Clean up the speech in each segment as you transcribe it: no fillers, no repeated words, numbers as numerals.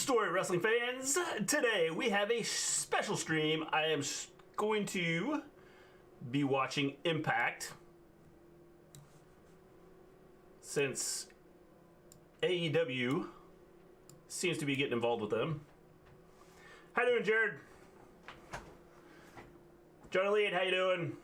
Story, wrestling fans. Today we have a special stream. I am going to be watching Impact since AEW seems to be getting involved with them. How you doing, Jared? Johnny Lead, how you doing?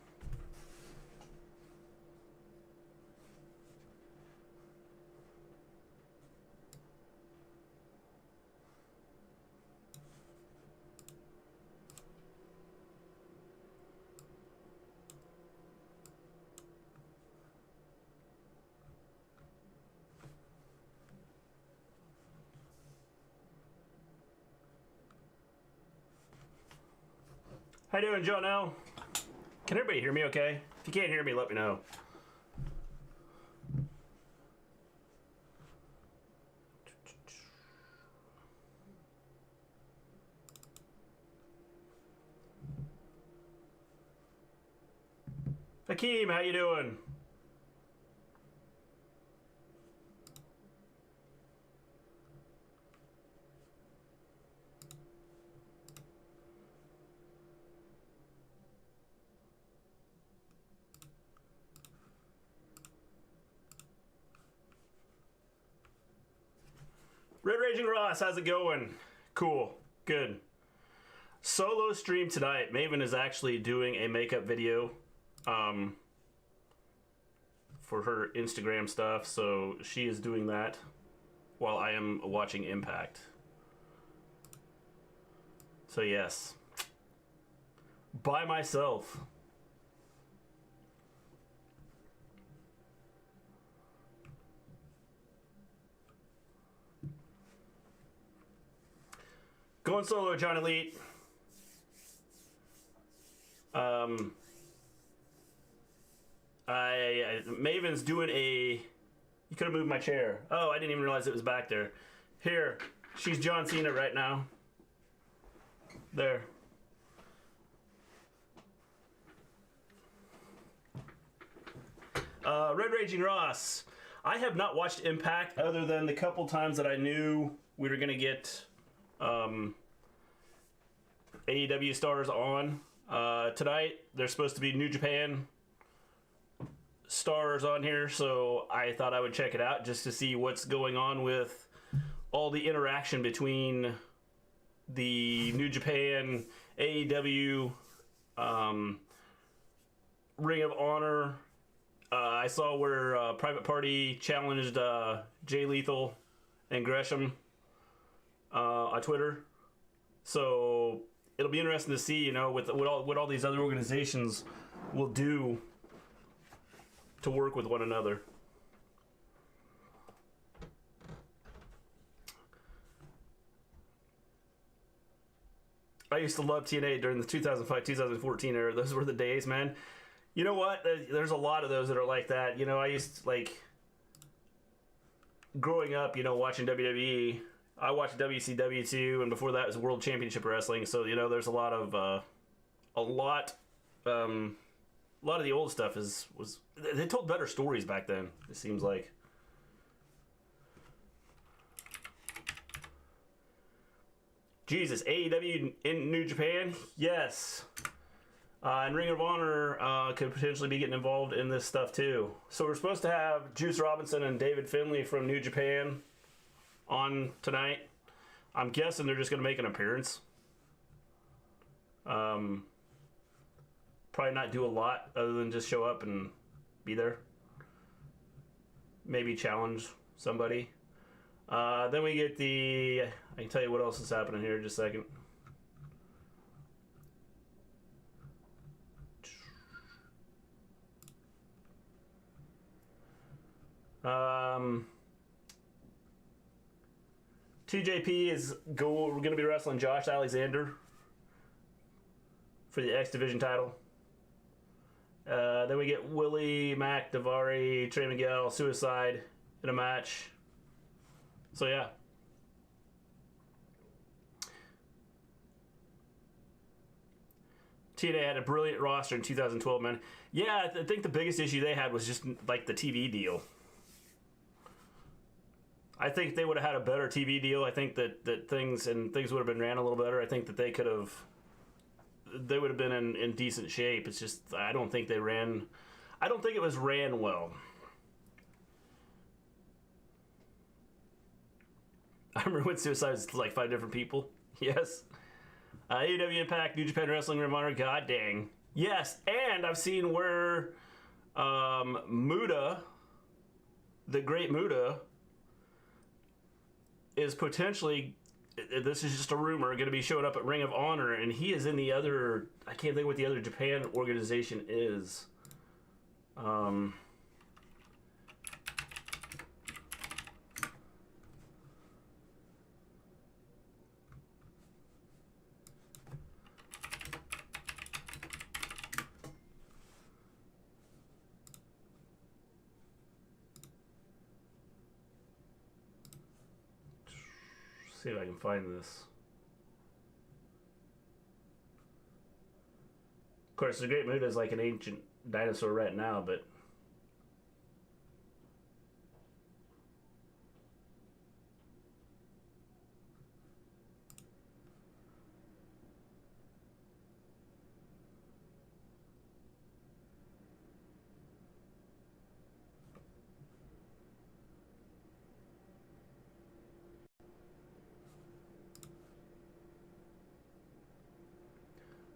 How you doing, Joe? Now, can everybody hear me okay? If you can't hear me, let me know. Hakeem, how you doing? Red Raging Ross, how's it going? Cool, good. Solo stream tonight. Maven is actually doing a makeup video for her Instagram stuff, so she is doing that while I am watching Impact. So yes, by myself. Going solo, John Elite. Maven's doing a... You could have moved my chair. Oh, I didn't even realize it was back there. Here, she's John Cena right now. There. Red Raging Ross. I have not watched Impact other than the couple times that I knew we were going to get AEW stars on. Tonight, there's supposed to be New Japan stars on here, so I thought I would check it out just to see what's going on with all the interaction between the New Japan, AEW, Ring of Honor. I saw where Private Party challenged Jay Lethal and Gresham on Twitter. So it'll be interesting to see, you know, what all these other organizations will do to work with one another. I used to love TNA during the 2005-2014 era. Those were the days, man. You know what? There's a lot of those that are like that. You know, I used to, like, growing up, you know, watching WWE. I watched WCW too, and before that was World Championship Wrestling. So, you know, there's a lot of the old stuff was they told better stories back then, it seems like. Jesus, AEW in New Japan? Yes. And Ring of Honor could potentially be getting involved in this stuff too. So we're supposed to have Juice Robinson and David Finlay from New Japan on tonight. I'm guessing they're just going to make an appearance. Probably not do a lot other than just show up and be there. Maybe challenge somebody. Then we get the... I can tell you what else is happening here in just a second. TJP is we're going to be wrestling Josh Alexander for the X Division title. Then we get Willie Mack, Davari, Trey Miguel, Suicide in a match. So yeah. TNA had a brilliant roster in 2012, man. Yeah, I think the biggest issue they had was just like the TV deal. I think they would have had a better TV deal. I think that things would have been ran a little better. I think that they would have been in decent shape. It's just I don't think it was ran well. I remember when Suicide was like 5 different people. Yes. AEW Impact, New Japan Wrestling Ring of Honor. God dang. Yes, and I've seen where Muda, the Great Muda, is potentially, this is just a rumor, going to be showing up at Ring of Honor, and he is in the other, I can't think what the other Japan organization is. See if I can find this. Of course, the Great Muda is like an ancient dinosaur right now, but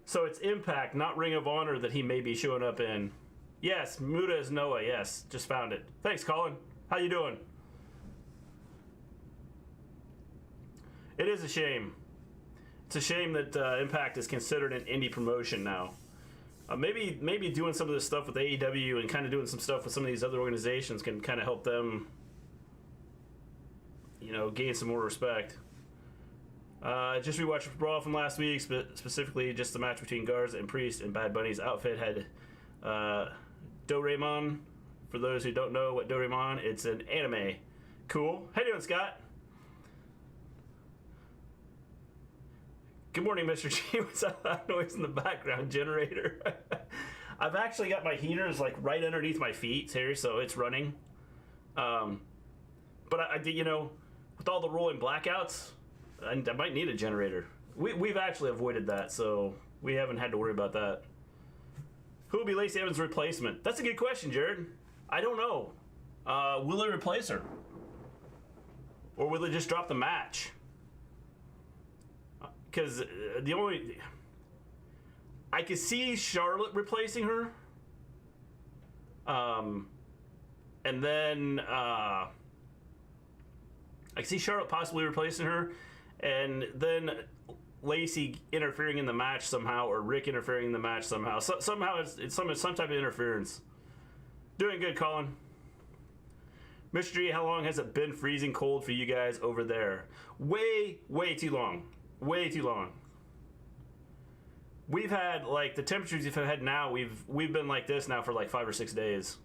so it's Impact, not Ring of Honor, that he may be showing up in. Yes, Muda is Noah. Yes, just found it. Thanks, Colin. How you doing? It is a shame. It's a shame that Impact is considered an indie promotion now. Maybe doing some of this stuff with AEW and kind of doing some stuff with some of these other organizations can kind of help them, gain some more respect. Just rewatched Raw from last week, specifically just the match between Garza and Priest, and Bad Bunny's outfit had Doraemon. For those who don't know what Doraemon, it's an anime. Cool. How you doing, Scott? Good morning, Mr. G. What's that noise in the background? Generator. I've actually got my heaters like right underneath my feet here, so it's running. But I did, with all the rolling blackouts, I might need a generator. We've actually avoided that, so we haven't had to worry about that. Who will be Lacey Evans' replacement? That's a good question, Jared. I don't know. Will they replace her? Or will they just drop the match? Because I could see Charlotte replacing her. And then I can see Charlotte possibly replacing her. And then Lacey interfering in the match somehow, or Rick interfering in the match somehow. Somehow it's some type of interference. Doing good, Colin. Mr. G, how long has it been freezing cold for you guys over there? Way too long. Way too long. We've had, like, the temperatures we've had now, we've been like this now for like 5 or 6 days.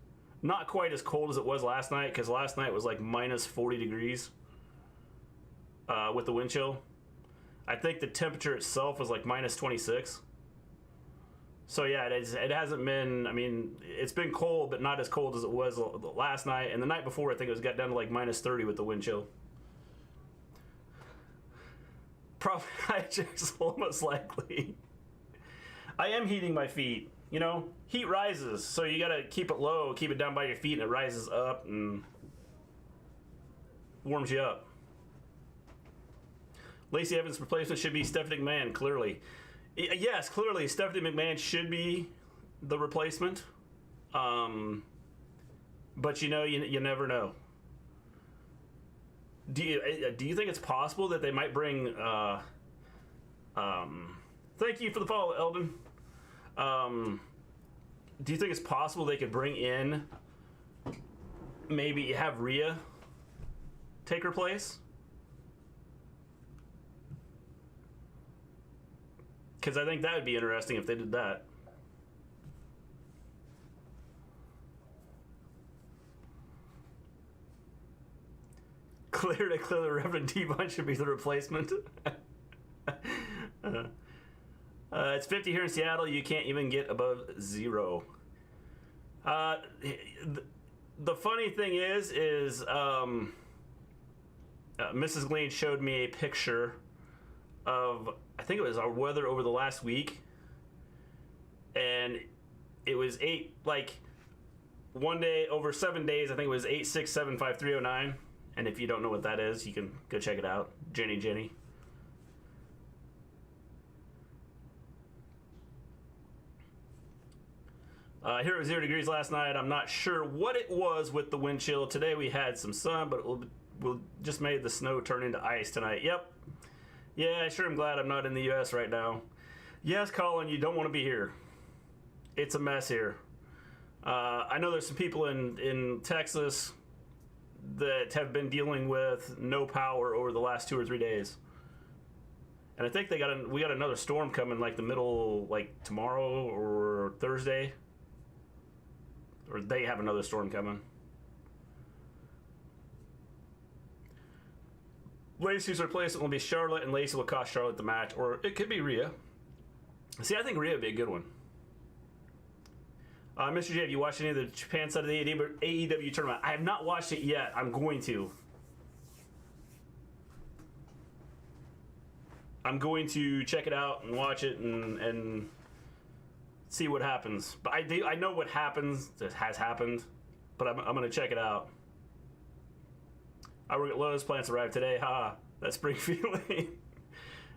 Not quite as cold as it was last night, because last night was like minus 40 degrees. With the wind chill. I think the temperature itself was like minus 26. So yeah, it hasn't been, it's been cold, but not as cold as it was last night. And the night before, I think it got down to like minus 30 with the wind chill. Probably hijacks almost likely. I am heating my feet. Heat rises, so you gotta keep it low, keep it down by your feet, and it rises up and warms you up. Lacey Evans' replacement should be Stephanie McMahon, clearly. Yes, clearly, Stephanie McMahon should be the replacement. But you never know. Do you think it's possible that they might bring... thank you for the follow, Eldon. Do you think it's possible they could bring in... maybe have Rhea take her place? Because I think that would be interesting if they did that. Clear the Reverend Devon should be the replacement. It's 50 here in Seattle. You can't even get above 0. The funny thing is Mrs. Gleen showed me a picture of, I think it was our weather over the last week, and it was one day over 7 days, I think it was 8675309. And if you don't know what that is, you can go check it out. Jenny. Here it was 0 degrees last night. I'm not sure what it was with the wind chill. Today we had some sun, but we'll just made the snow turn into ice tonight. Yep. Yeah, I sure am glad I'm not in the U.S. right now. Yes, Colin, you don't want to be here. It's a mess here. I know there's some people in Texas that have been dealing with no power over the last 2 or 3 days. And I think we got another storm coming like the middle, like tomorrow or Thursday. Or they have another storm coming. Lacey's replacement will be Charlotte, and Lacey will cost Charlotte the match. Or it could be Rhea. See, I think Rhea would be a good one. Mr. J, have you watched any of the Japan side of the AEW tournament? I have not watched it yet. I'm going to. I'm going to check it out and watch it and see what happens. But I know what happens. It has happened. But I'm going to check it out. I work at Lowe's. Plants arrived today. Ha! That spring feeling.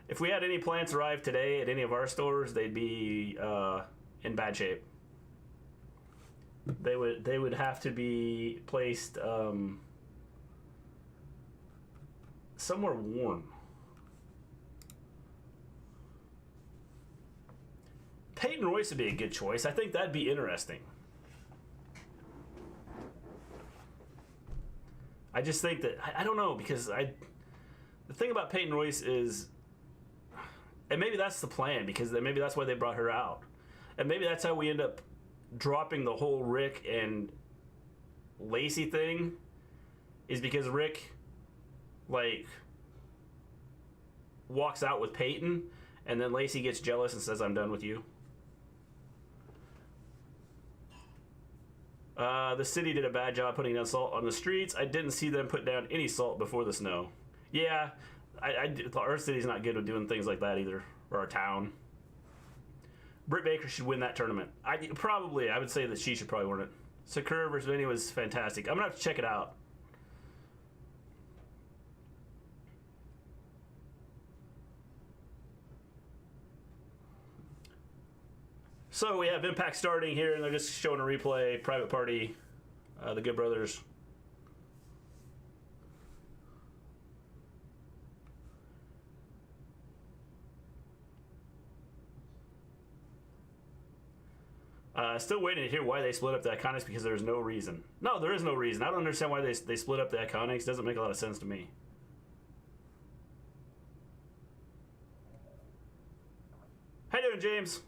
If we had any plants arrive today at any of our stores, they'd be in bad shape. They would have to be placed somewhere warm. Peyton Royce would be a good choice. I think that'd be interesting. I just think that I don't know, because the thing about Peyton Royce is, and maybe that's the plan, because maybe that's why they brought her out, and maybe that's how we end up dropping the whole Rick and Lacey thing, is because Rick walks out with Peyton, and then Lacey gets jealous and says, "I'm done with you." The city did a bad job putting down salt on the streets. I didn't see them put down any salt before the snow. Yeah, our city's not good with doing things like that either, or our town. Britt Baker should win that tournament. I would say that she should probably win it. Sakura versus Vinny was fantastic. I'm gonna have to check it out. So we have Impact starting here, and they're just showing a replay. Private Party, the Good Brothers. Still waiting to hear why they split up the Iconics, because there's no reason. No, there is no reason. I don't understand why they split up the Iconics. Doesn't make a lot of sense to me. How you doing, James?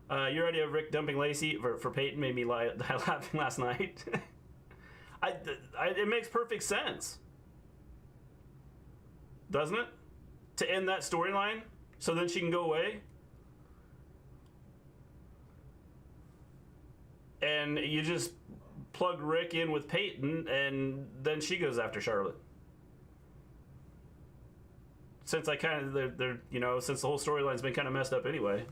Your idea of Rick dumping Lacey for Peyton made me laughing last night. It makes perfect sense. Doesn't it? To end that storyline so then she can go away? And you just plug Rick in with Peyton, and then she goes after Charlotte. Since since the whole storyline's been kind of messed up anyway,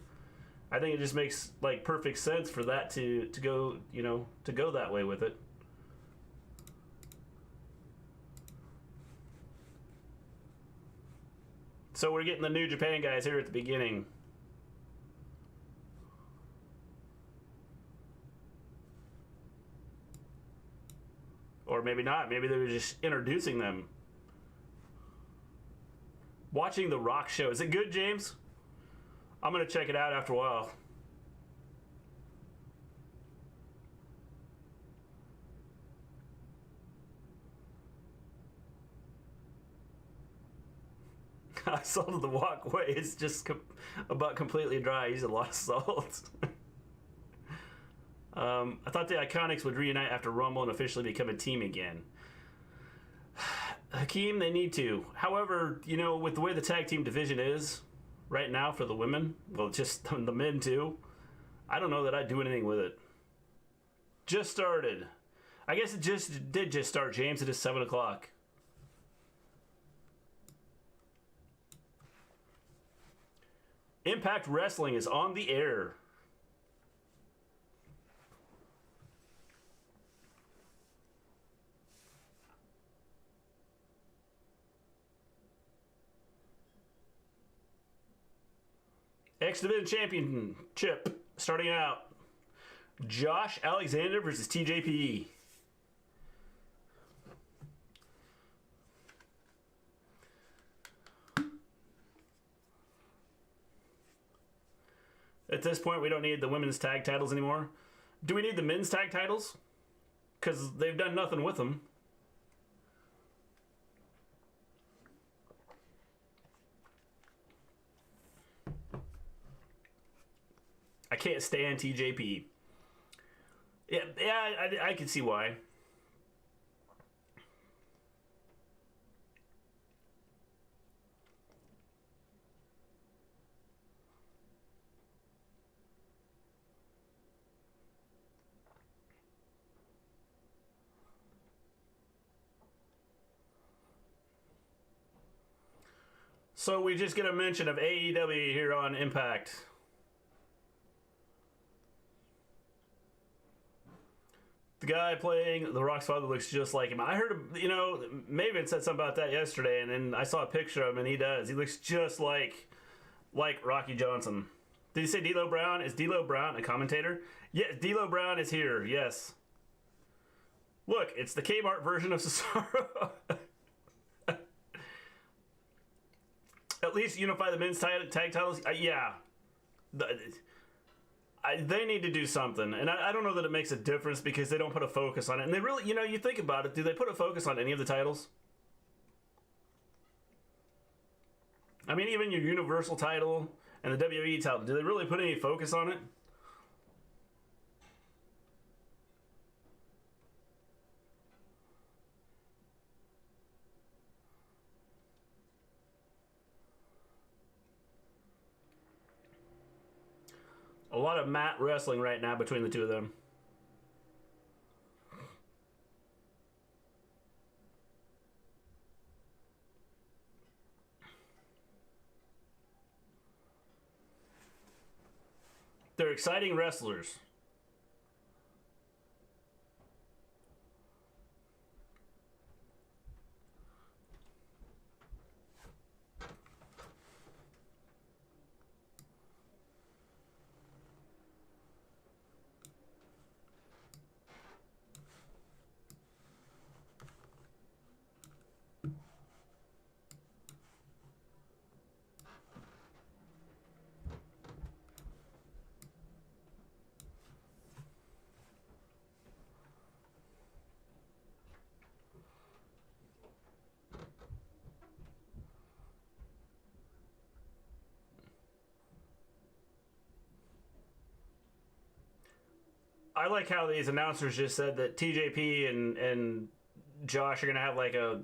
I think it just makes perfect sense for that to go that way with it. So we're getting the New Japan guys here at the beginning. Or maybe not. Maybe they were just introducing them. Watching The Rock show. Is it good, James? I'm going to check it out after a while. I salted the walkway. It's just about completely dry. I used a lot of salt. I thought the Iconics would reunite after Rumble and officially become a team again. Hakeem, they need to. However, with the way the tag team division is right now for the women, well, just the men too, I don't know that I'd do anything with it. Just started. I guess it did just start, James. It is 7 o'clock. Impact Wrestling is on the air. X Division Championship starting out. Josh Alexander versus TJP. At this point, we don't need the women's tag titles anymore. Do we need the men's tag titles? Because they've done nothing with them. I can't stand TJP. Yeah, I can see why. So we just get a mention of AEW here on Impact. The guy playing The Rock's father looks just like him. I heard, you know, Maven said something about that yesterday, and then I saw a picture of him, and he does. He looks just like Rocky Johnson. Did he say D'Lo Brown? Is D'Lo Brown a commentator? Yeah, D'Lo Brown is here, yes. Look, it's the Kmart version of Cesaro. At least unify the men's tag titles. Yeah. They need to do something. And I don't know that it makes a difference because they don't put a focus on it. And they really, you know, you think about it, do they put a focus on any of the titles? I mean, even your Universal title and the WWE title, do they really put any focus on it? A lot of mat wrestling right now between the two of them. They're exciting wrestlers. I like how these announcers just said that TJP and Josh are gonna have like a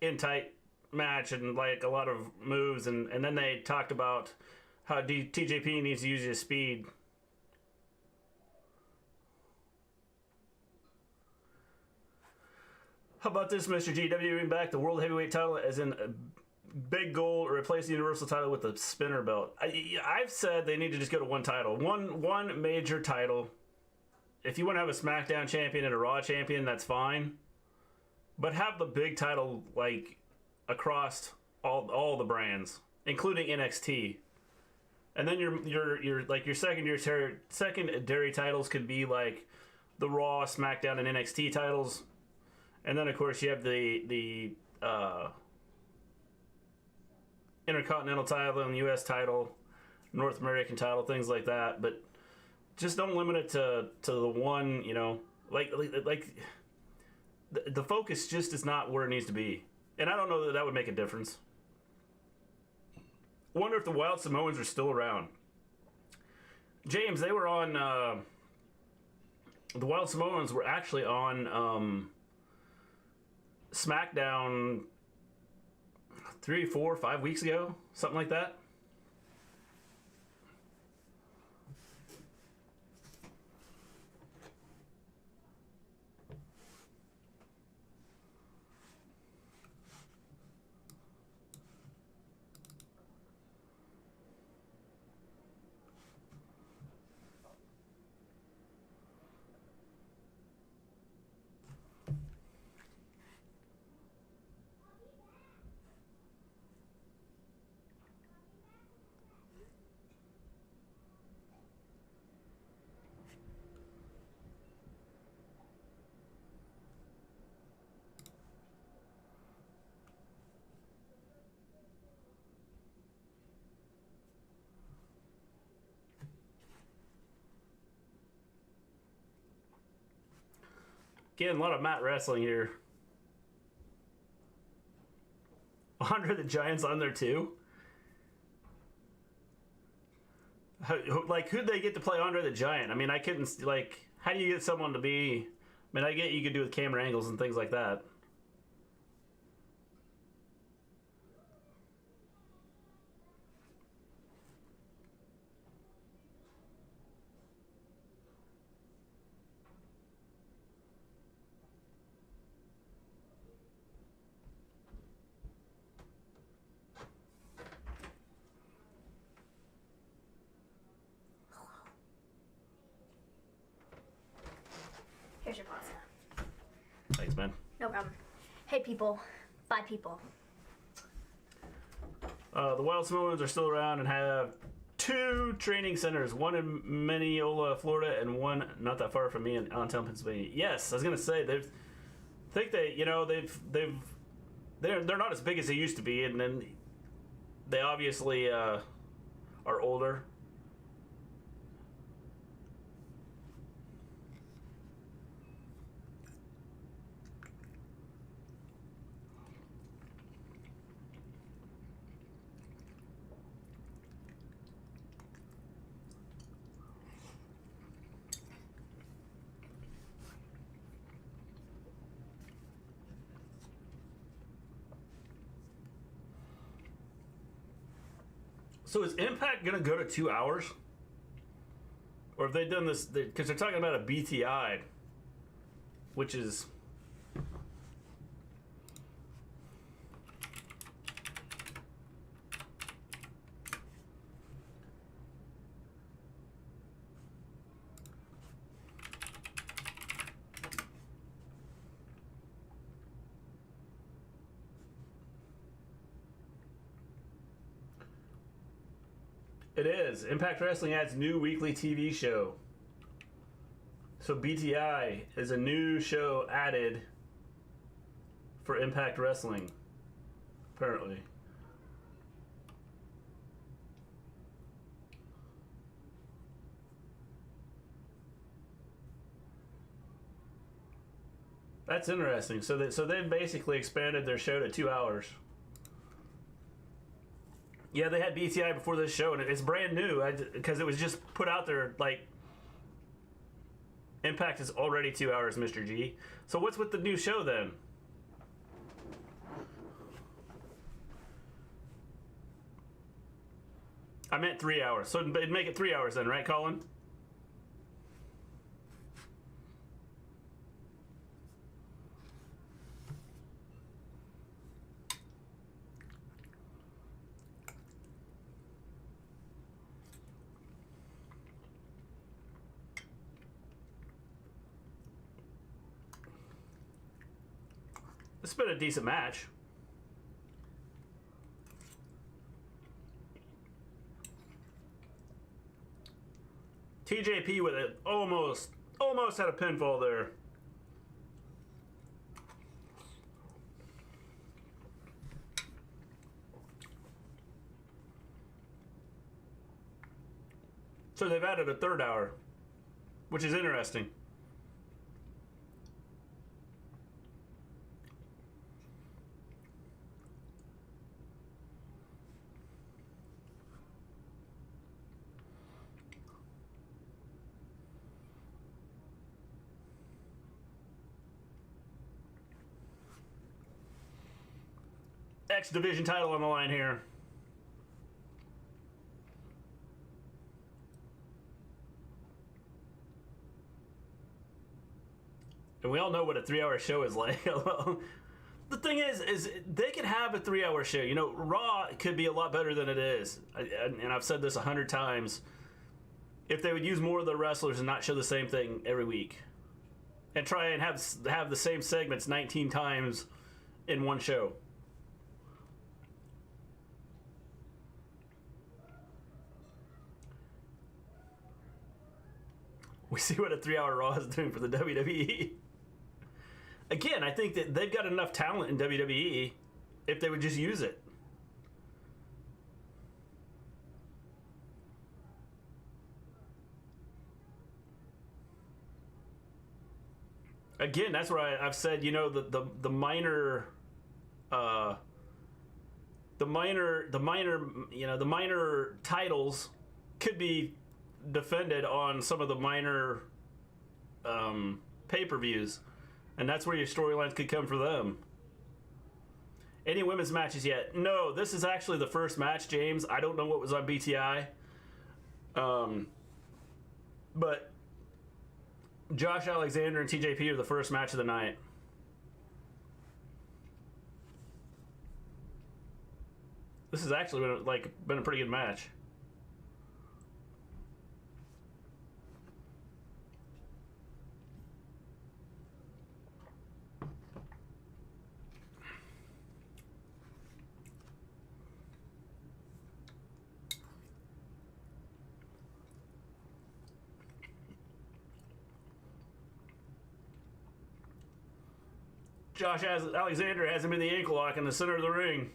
in tight match and like a lot of moves, and then they talked about how TJP needs to use his speed. How about this, Mr. G? WWE bring back the World Heavyweight title as in a big goal, or replace the Universal title with the spinner belt. I've said they need to just go to one title, one major title. If you want to have a SmackDown champion and a Raw champion, that's fine. But have the big title like across all the brands, including NXT. And then your like your secondary titles could be like the Raw, SmackDown, and NXT titles. And then of course you have the Intercontinental title and US title, North American title, things like that. But just don't limit it to the one, you know, like the focus just is not where it needs to be. And I don't know that would make a difference. Wonder if the Wild Samoans are still around. James, they were on, the Wild Samoans were actually on SmackDown 3, 4, 5 weeks ago, something like that. Again, a lot of mat wrestling here. Andre the Giant's on there too? Like, who'd they get to play Andre the Giant? I mean, I couldn't, like, how do you get someone to be... I mean, I get you could do with camera angles and things like that. Here's your pasta. Thanks, man. No problem. Hey, people. Bye, people. The Wild Samoans are still around and have 2 training centers, one in Mineola, Florida, and one not that far from me in Allentown, Pennsylvania. Yes, I was gonna say they're not as big as they used to be, and then they obviously are older. So is Impact gonna go to 2 hours? Or have they done this, because they're talking about a BTI, which is... It is. Impact Wrestling adds new weekly TV show. So BTI is a new show added for Impact Wrestling, apparently. That's interesting. So they've basically expanded their show to 2 hours. Yeah, they had BTI before this show, and it's brand new because it was just put out there. Like, Impact is already 2 hours, Mr. G. So what's with the new show then? I meant 3 hours. So it'd make it 3 hours then, right, Colin? It's been a decent match. TJP with it almost had a pinfall there. So they've added a 3rd hour, which is interesting. X Division title on the line here. And we all know what a 3-hour show is like. The thing is they could have a 3-hour show. You know, Raw could be a lot better than it is. And I've said this 100 times. If they would use more of the wrestlers and not show the same thing every week. And try and have the same segments 19 times in one show. We see what a 3-hour Raw is doing for the WWE. Again, I think that they've got enough talent in WWE if they would just use it. again, that's where I've said, you know, the minor, the minor titles could be defended on some of the minor pay-per-views, and that's where your storylines could come for them. Any women's matches yet? No, this is actually the first match, James. I don't know what was on BTI. But Josh Alexander and TJP are the first match of the night. This has actually been a pretty good match. Josh Alexander has him in the ankle lock in the center of the ring.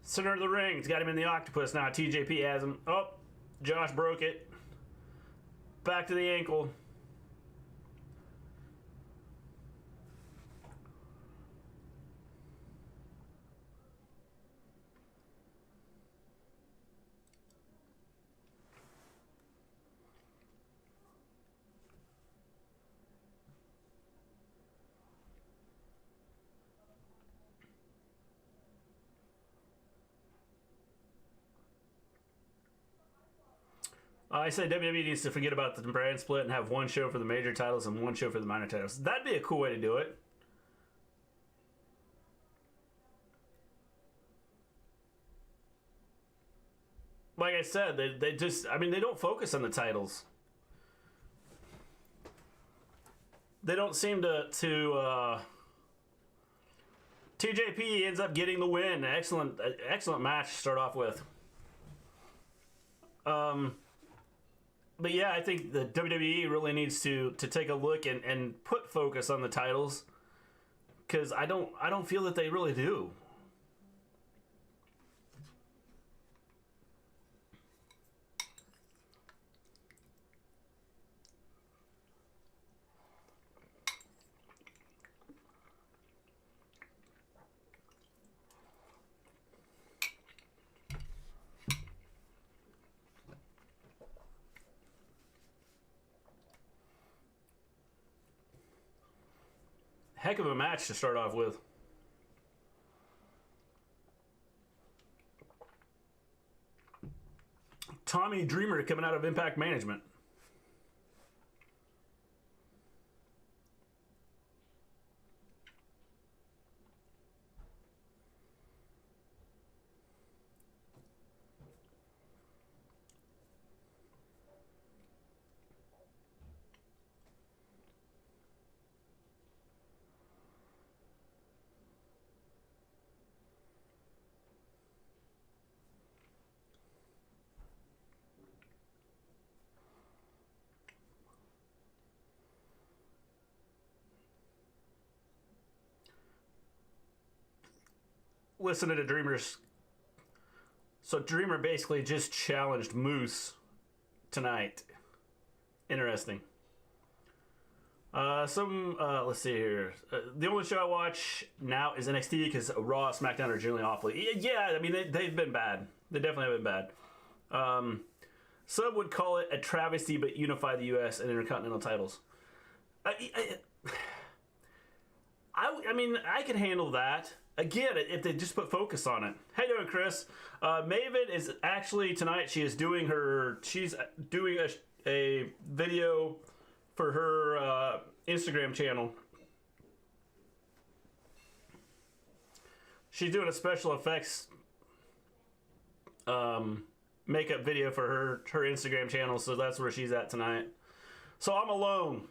Center of the ring. It's got him in the octopus now. TJP has him. Oh, Josh broke it. Back to the ankle. I say WWE needs to forget about the brand split and have one show for the major titles and one show for the minor titles. That'd be a cool way to do it. Like I said, they just, I mean, they don't focus on the titles. They don't seem to TJP ends up getting the win. Excellent match to start off with. But yeah, I think the WWE really needs to take a look and put focus on the titles, because I don't feel that they really do. Heck of a match to start off with. Tommy Dreamer coming out of Impact Management. Listen to Dreamer's. So Dreamer basically just challenged Moose tonight. Interesting. Let's see here. The only show I watch now is NXT because Raw, SmackDown are generally awfully. Yeah, I mean they've been bad. They definitely have been bad. Some would call it a travesty, but unify the U.S. and Intercontinental titles. I mean, I can handle that. Again, if they just put focus on it. How you doing, Chris? Maven is actually tonight. She's doing a video for her Instagram channel. She's doing a special effects makeup video for her Instagram channel, so that's where she's at tonight. So I'm alone.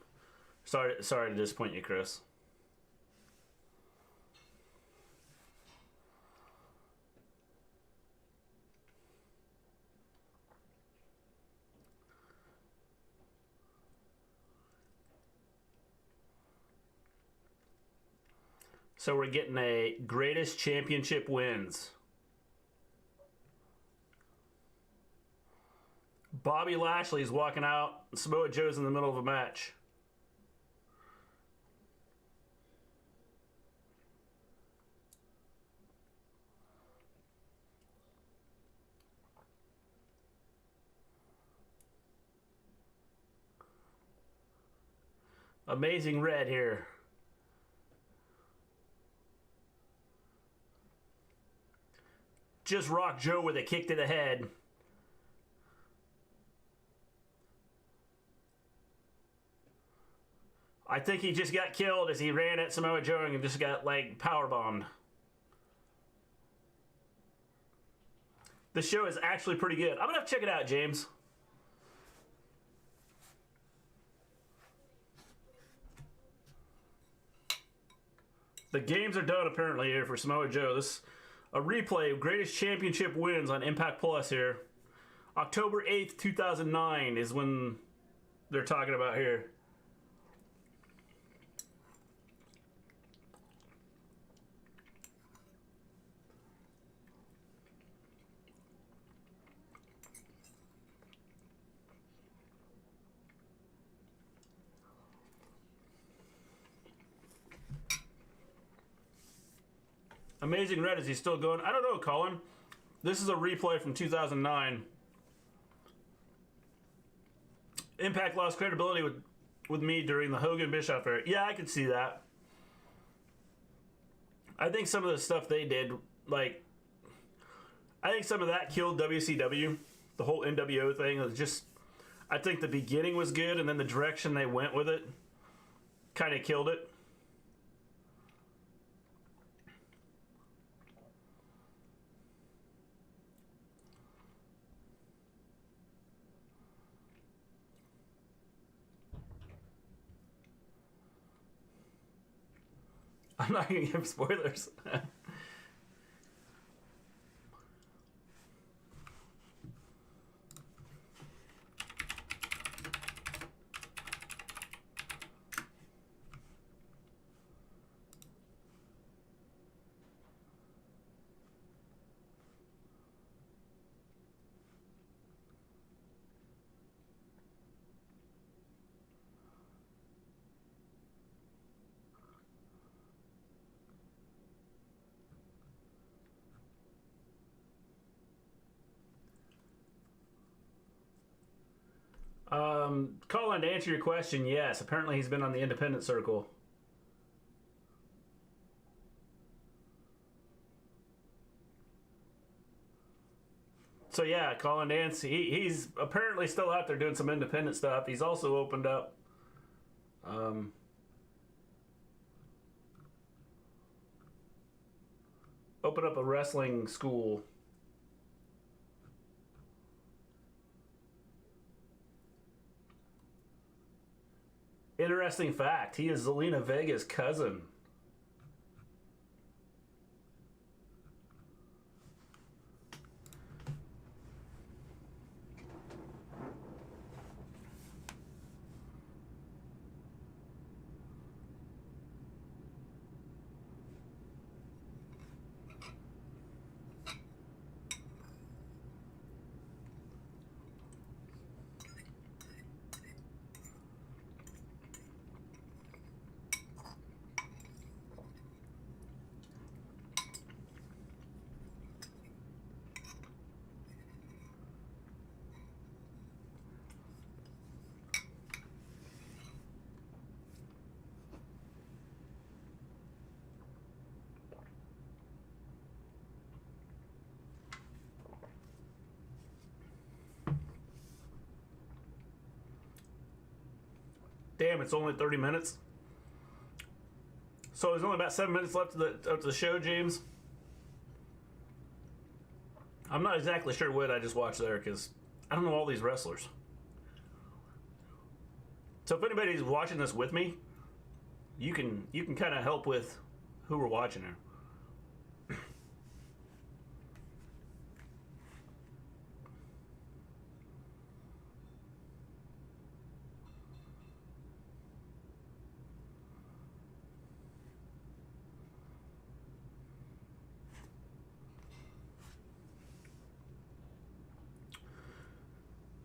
Sorry to disappoint you, Chris. So we're getting a greatest championship wins. Bobby Lashley's walking out. Samoa Joe's in the middle of a match. Amazing Red here. Just rocked Joe with a kick to the head. I think he just got killed as he ran at Samoa Joe and just got, like, powerbombed. The show is actually pretty good. I'm gonna have to check it out, James. The games are done apparently here for Samoa Joe. This a replay of greatest championship wins on Impact Plus here. October 8th, 2009 is when they're talking about here. Amazing Red, is he still going? I don't know, Colin. This is a replay from 2009. Impact lost credibility with me during the Hogan Bischoff era. Yeah, I could see that. I think some of the stuff they did, like, I think some of that killed WCW. The whole NWO thing was just, I think the beginning was good, and then the direction they went with it kind of killed it. I'm not going to give spoilers. Colin, to answer your question, yes. Apparently he's been on the independent circle. So yeah, Colin Dance, he's apparently still out there doing some independent stuff. He's also opened up a wrestling school. Interesting fact, he is Zelina Vega's cousin. Damn, it's only 30 minutes. So there's only about 7 minutes left of the show, James. I'm not exactly sure what I just watched there because I don't know all these wrestlers. So if anybody's watching this with me, you can kind of help with who we're watching here.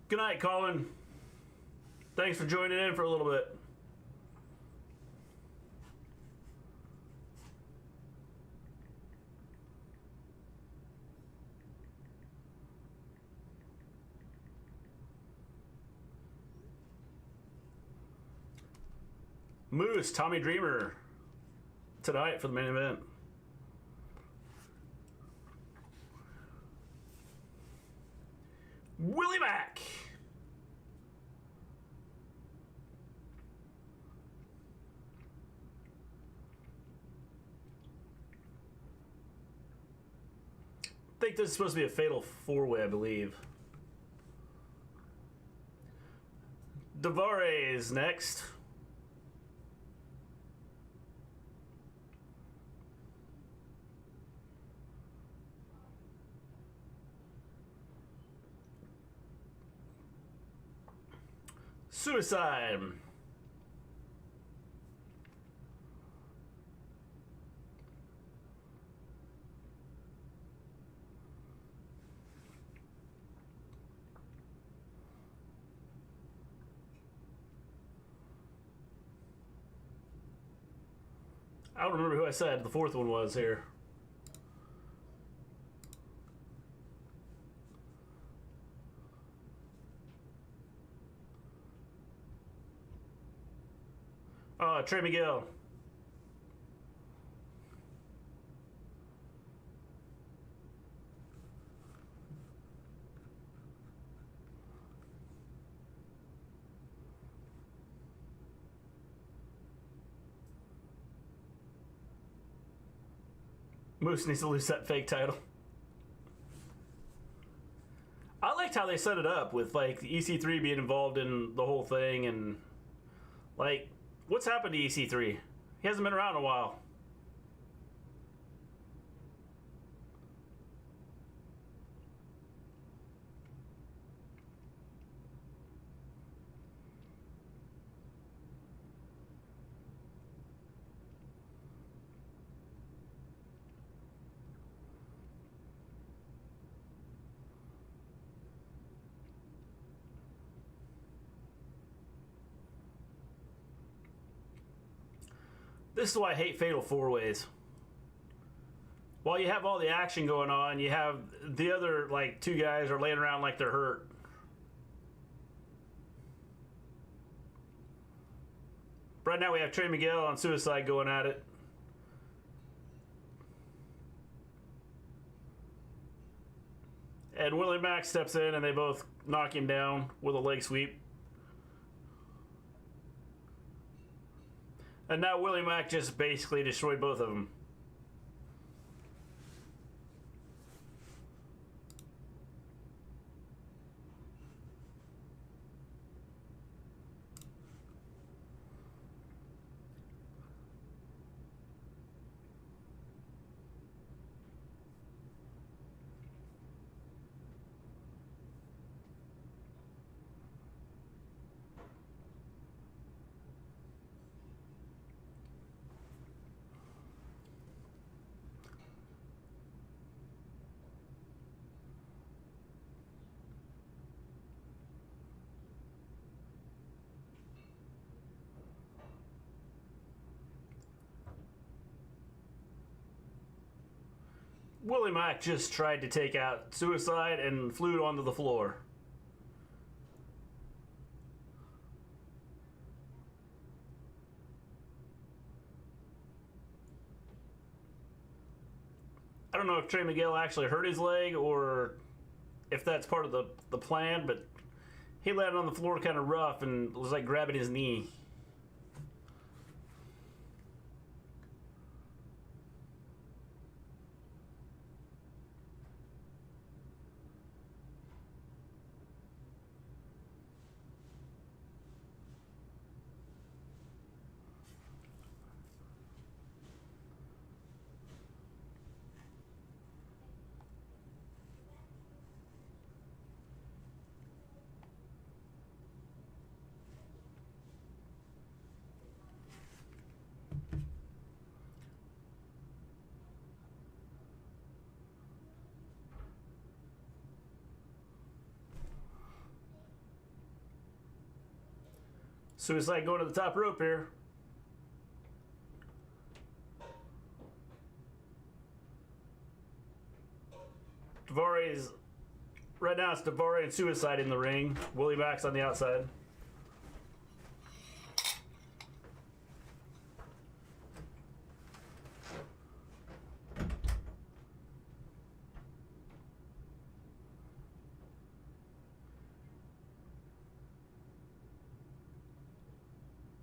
Good night, Colin. Thanks for joining in for a little bit. Moose, Tommy Dreamer, tonight for the main event. Willie Mack. I think this is supposed to be a fatal four-way, I believe. Davare is next. Suicide. I don't remember who I said the fourth one was here. Trey Miguel. Moose needs to lose that fake title. I liked how they set it up with like EC3 being involved in the whole thing, and like, what's happened to EC3? He hasn't been around in a while. This is why I hate Fatal 4-Ways. While you have all the action going on, you have the other, like, two guys are laying around like they're hurt. Right now we have Trey Miguel on Suicide going at it. And Willie Mack steps in and they both knock him down with a leg sweep. And now Willie Mack just basically destroyed both of them. Willie Mack just tried to take out Suicide and flew onto the floor. I don't know if Trey Miguel actually hurt his leg or if that's part of the plan, but he landed on the floor kind of rough and was like grabbing his knee. Suicide going to the top rope here. Daivari right now it's Daivari and Suicide in the ring. Willie Mack's on the outside.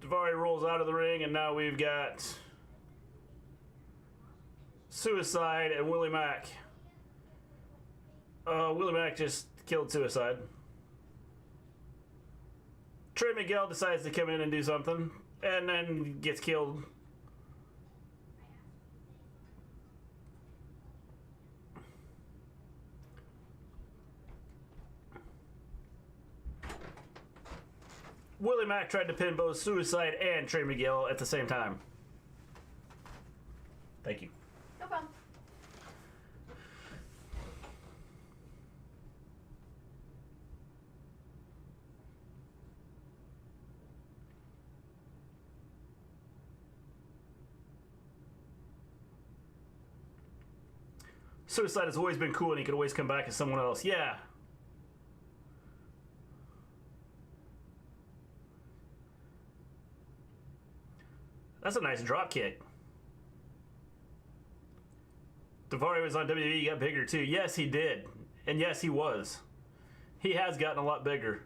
Daivari rolls out of the ring, and now we've got Suicide and Willie Mack. Willie Mack just killed Suicide. Trey Miguel decides to come in and do something, and then gets killed. Willie Mack tried to pin both Suicide and Trey Miguel at the same time. Thank you. No problem. Suicide has always been cool, and he could always come back as someone else. Yeah. That's a nice drop kick. Daivari was on WWE, he got bigger too. Yes, he did. And yes, he was. He has gotten a lot bigger.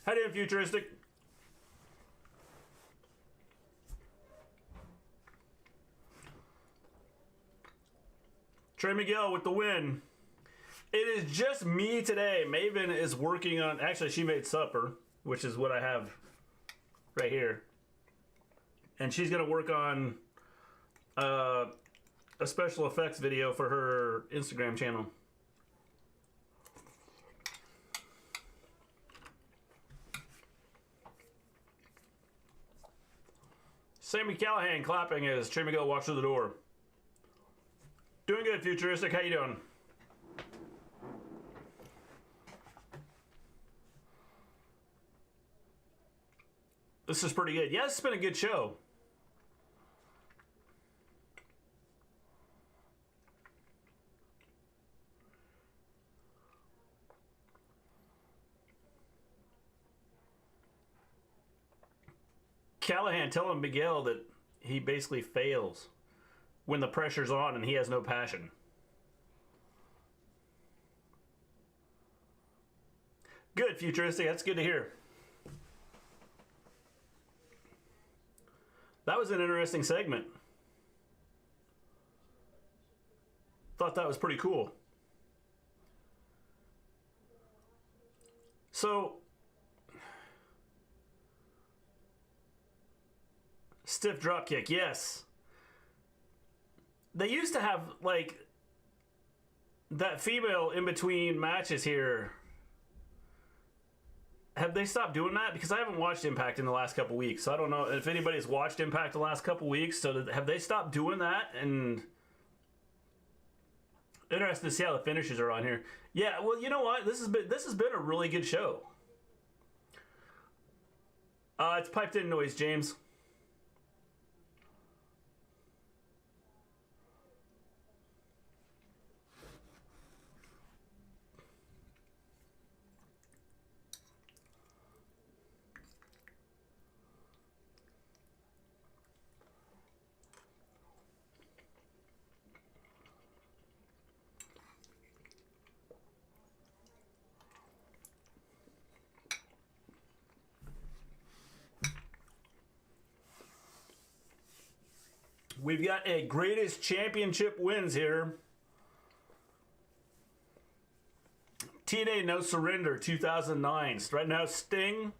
Head in, Futuristic. Trey Miguel with the win. It is just me today. Maven is working on... Actually, she made supper, which is what I have right here. And she's going to work on a special effects video for her Instagram channel. Sammy Callahan clapping as Trey Miguel walks through the door. Doing good, Futuristic. How you doing? This is pretty good. Yeah, it's been a good show. Callahan telling Miguel that he basically fails when the pressure's on and he has no passion. Good, Futuristic. That's good to hear. That was an interesting segment. Thought that was pretty cool. So... Stiff dropkick, yes. They used to have, like, that female in between matches here. Have they stopped doing that? Because I haven't watched Impact in the last couple weeks. So I don't know if anybody's watched Impact the last couple weeks. So have they stopped doing that? And interested to see how the finishes are on here. Yeah, well, you know what? This has been a really good show. It's piped in noise, James. We've got a greatest championship wins here. TNA No Surrender 2009. Right now, Sting,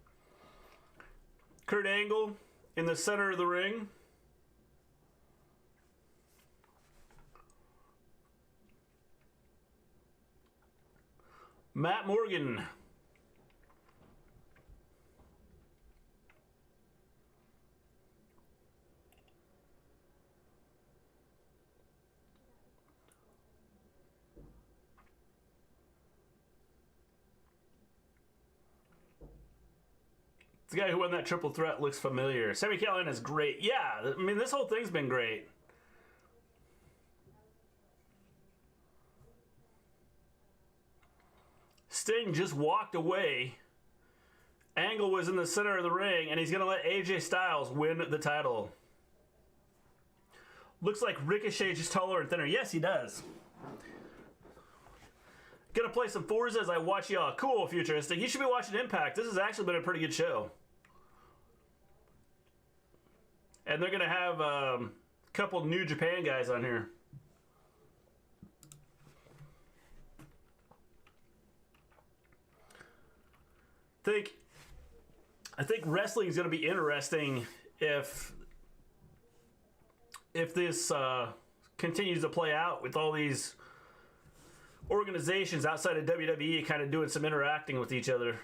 Kurt Angle in the center of the ring. Matt Morgan. The guy who won that triple threat looks familiar. Sami Callihan is great. Yeah, I mean, this whole thing's been great. Sting just walked away. Angle was in the center of the ring, and he's going to let AJ Styles win the title. Looks like Ricochet just taller and thinner. Yes, he does. Gonna play some Forza as I watch y'all. Cool, Futuristic. You should be watching Impact. This has actually been a pretty good show. And they're gonna have a couple New Japan guys on here. I think wrestling is gonna be interesting if this continues to play out with all these organizations outside of WWE kind of doing some interacting with each other.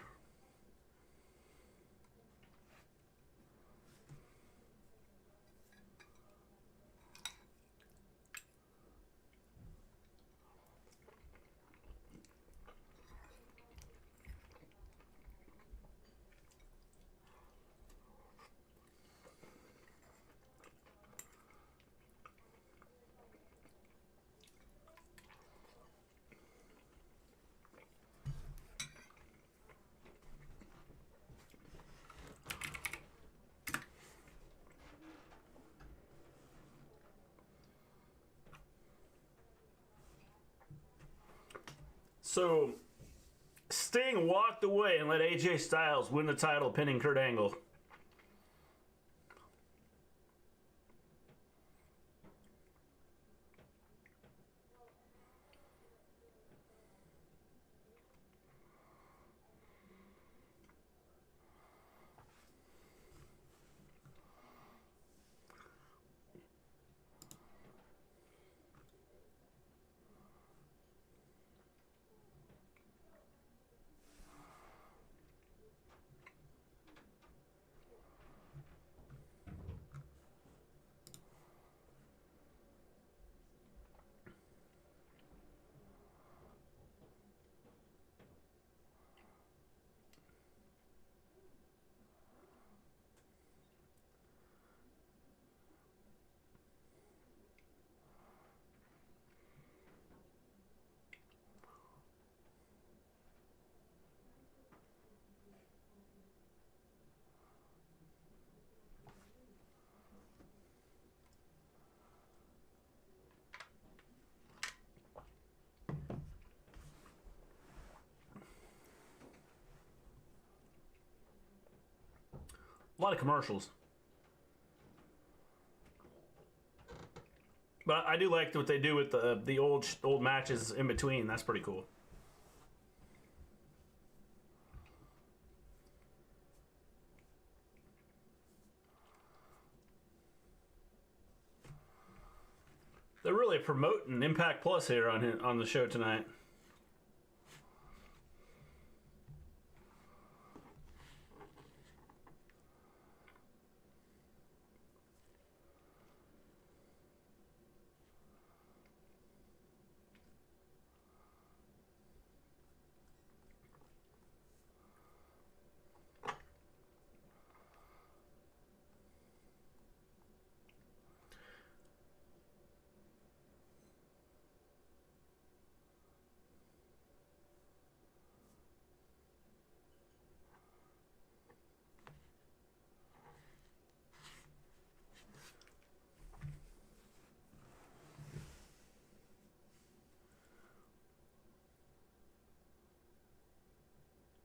So, Sting walked away and let AJ Styles win the title, pinning Kurt Angle. A lot of commercials. But I do like what they do with the old matches in between. That's pretty cool. They're really promoting Impact Plus here on the show tonight.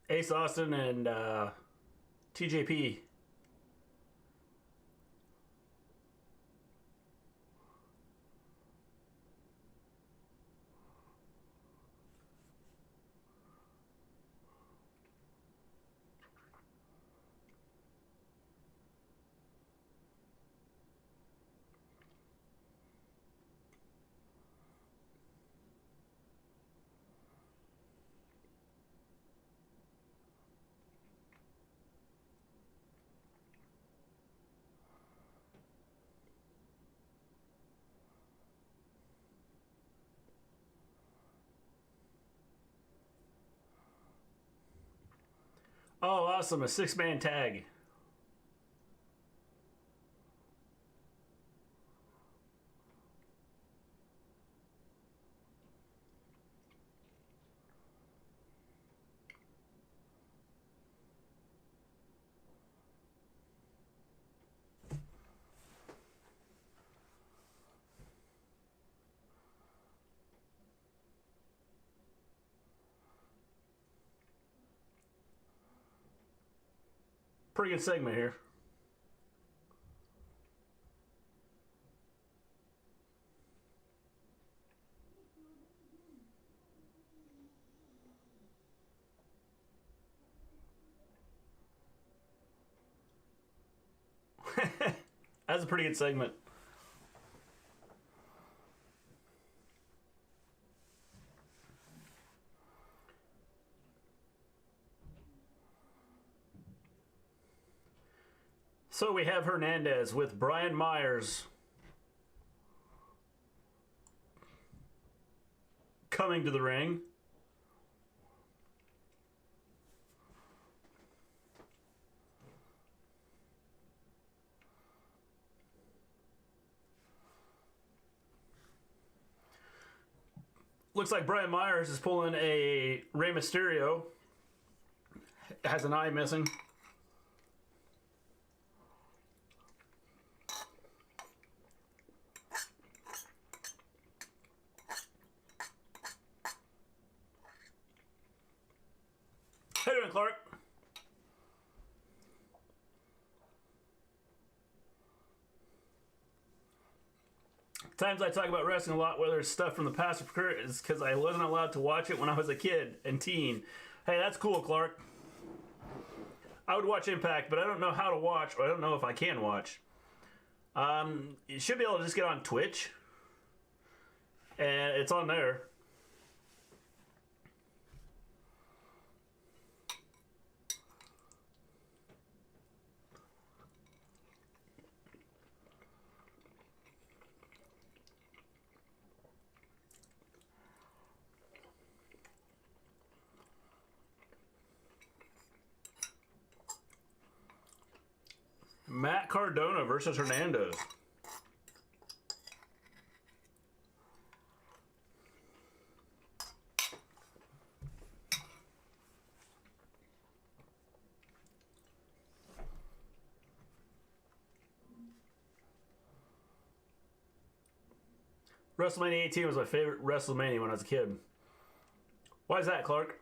Ace Austin and TJP. Oh, awesome. A 6-man tag. Pretty good segment here. That's a pretty good segment. So we have Hernandez with Brian Myers coming to the ring. Looks like Brian Myers is pulling a Rey Mysterio. Has an eye missing. How you doing, Clark? Times I talk about wrestling a lot, whether it's stuff from the past or current, is because I wasn't allowed to watch it when I was a kid and teen. Hey, that's cool, Clark. I would watch Impact, but I don't know how to watch, or I don't know if I can watch. You should be able to just get on Twitch, and it's on there. Matt Cardona versus Hernandez. WrestleMania 18 was my favorite WrestleMania when I was a kid. Why is that, Clark?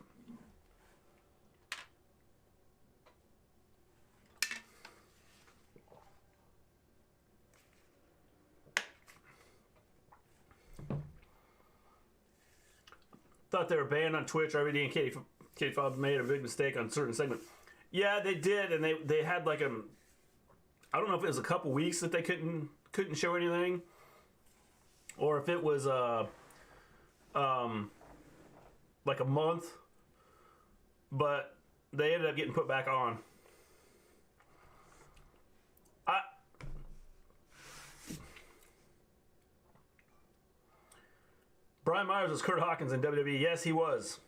Thought they were banned on Twitch. RVD and Katie Fob made a big mistake on certain segment. Yeah, they did, and they had like I don't know if it was a couple weeks that they couldn't show anything, or if it was like a month, but they ended up getting put back on. Brian Myers was Kurt Hawkins in WWE. Yes, he was.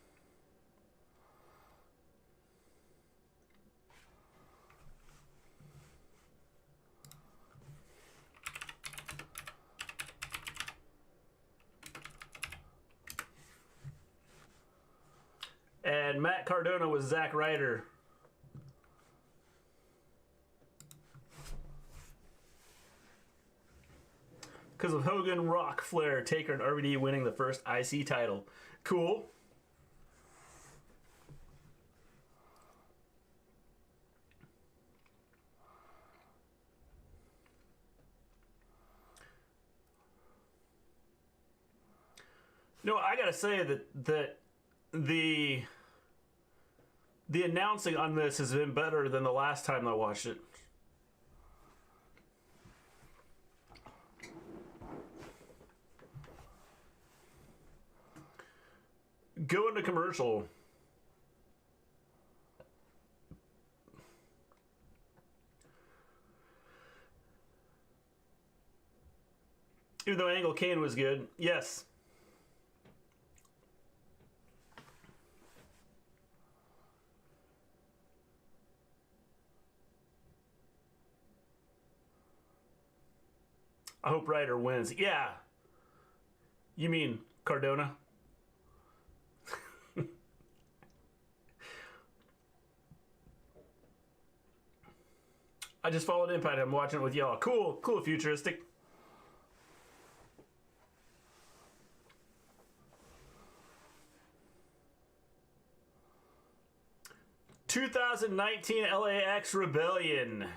And Matt Cardona was Zack Ryder. Because of Hogan, Rock, Flair, Taker, and RVD winning the first IC title. Cool. No, I gotta say that the announcing on this has been better than the last time I watched it. Go into commercial. Even though Angle Kane was good, yes. I hope Ryder wins. Yeah. You mean Cardona? I just followed Impact. I'm watching it with y'all. Cool, cool, futuristic. (2019) LAX Rebellion.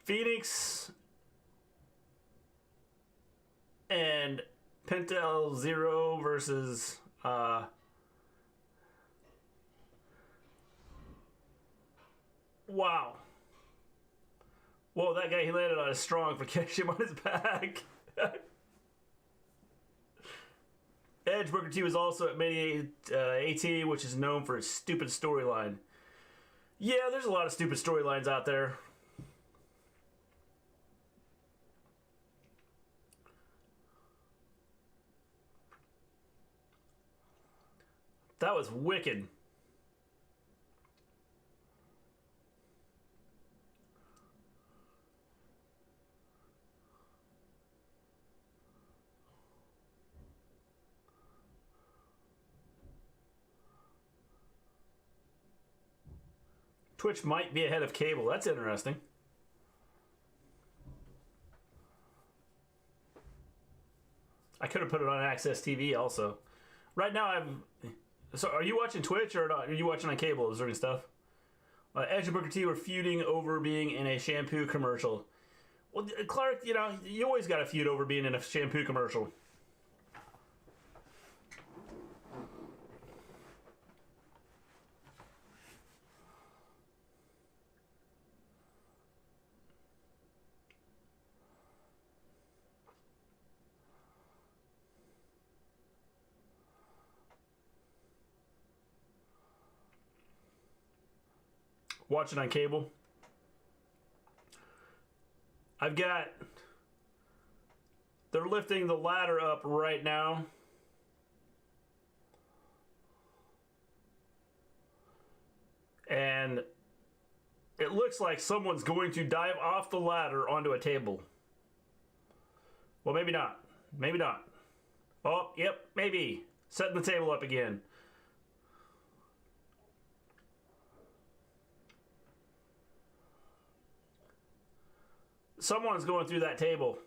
Phoenix and Pentel Zero versus wow. Whoa, that guy, he landed on a strong for catching him on his back. Edge Booker T was also at Mania AT, which is known for its stupid storyline. Yeah, there's a lot of stupid storylines out there. That was wicked. Twitch might be ahead of cable. That's interesting. I could have put it on Access TV also. Right now, I'm... So, are you watching Twitch or not? Are you watching on cable during stuff? Edge and Booker T were feuding over being in a shampoo commercial. Well, Clark, you know, you always got to feud over being in a shampoo commercial. Watching on cable. I've got... They're lifting the ladder up right now. And it looks like someone's going to dive off the ladder onto a table. Well, maybe not. Maybe not. Oh, yep, maybe. Setting the table up again. Someone's going through that table.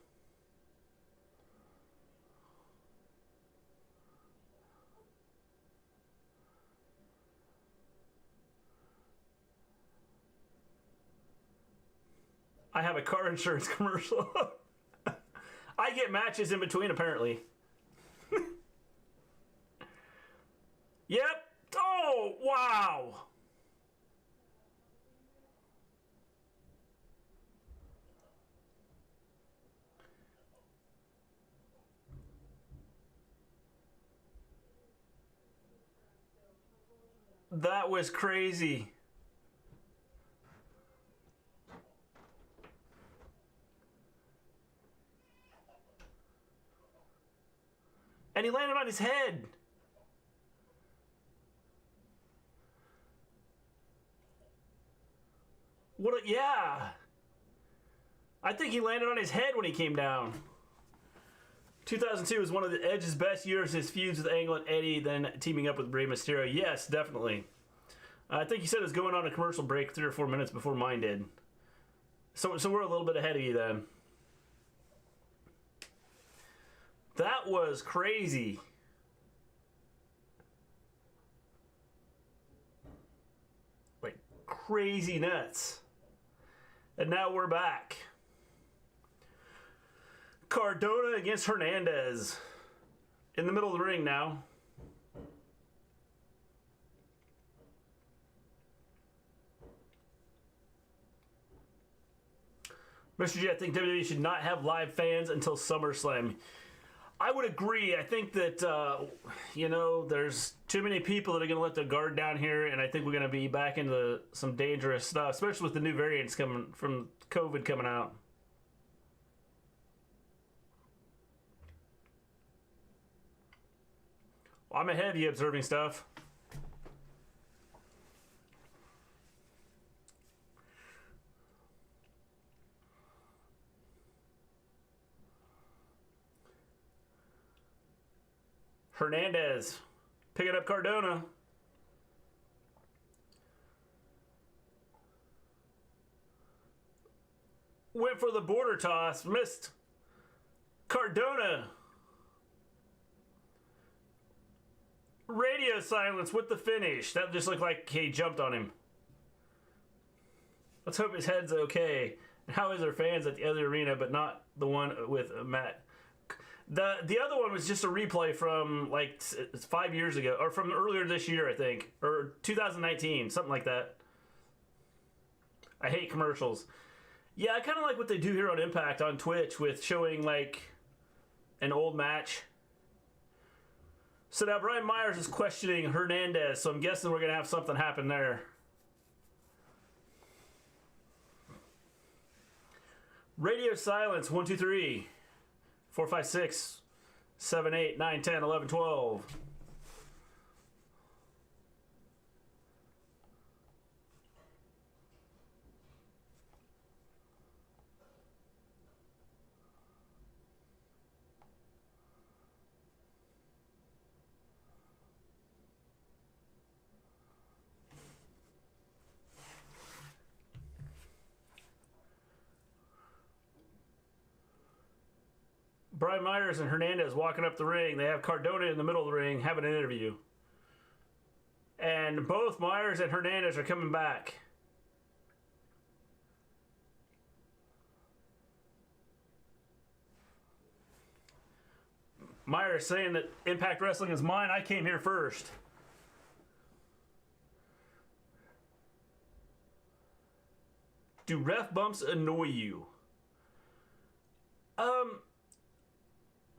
I have a car insurance commercial. I get matches in between, apparently. Yep. Oh, wow. That was crazy. And he landed on his head. What a, yeah. I think he landed on his head when he came down. 2002 was one of the Edge's best years. His feuds with Angle and Eddie, then teaming up with Rey Mysterio. Yes, definitely. I think you said it was going on a commercial break 3 or 4 minutes before mine did. So we're a little bit ahead of you then. That was crazy. Like crazy nuts. And now we're back. Cardona against Hernandez. In the middle of the ring now. Mr. G, I think WWE should not have live fans until SummerSlam. I would agree. I think that, you know, there's too many people that are going to let their guard down here, and I think we're going to be back into some dangerous stuff, especially with the new variants coming from COVID coming out. Well, I'm ahead of you observing stuff. Hernandez picking up Cardona. Went for the border toss, missed. Cardona. Radio silence with the finish. That just looked like he jumped on him. Let's hope his head's okay. And how is our fans at the other arena, but not the one with Matt? The other one was just a replay from like 5 years ago, or from earlier this year, I think, or 2019, something like that. I hate commercials. Yeah, I kind of like what they do here on Impact on Twitch with showing like an old match. So now Brian Myers is questioning Hernandez, so I'm guessing we're going to have something happen there. Radio silence, 1, 2, 3, 4, 5, 6, 7, 8, 9, 10, 11, 12. Brian Myers and Hernandez walking up the ring. They have Cardona in the middle of the ring having an interview. And both Myers and Hernandez are coming back. Myers saying that Impact Wrestling is mine. I came here first. Do ref bumps annoy you?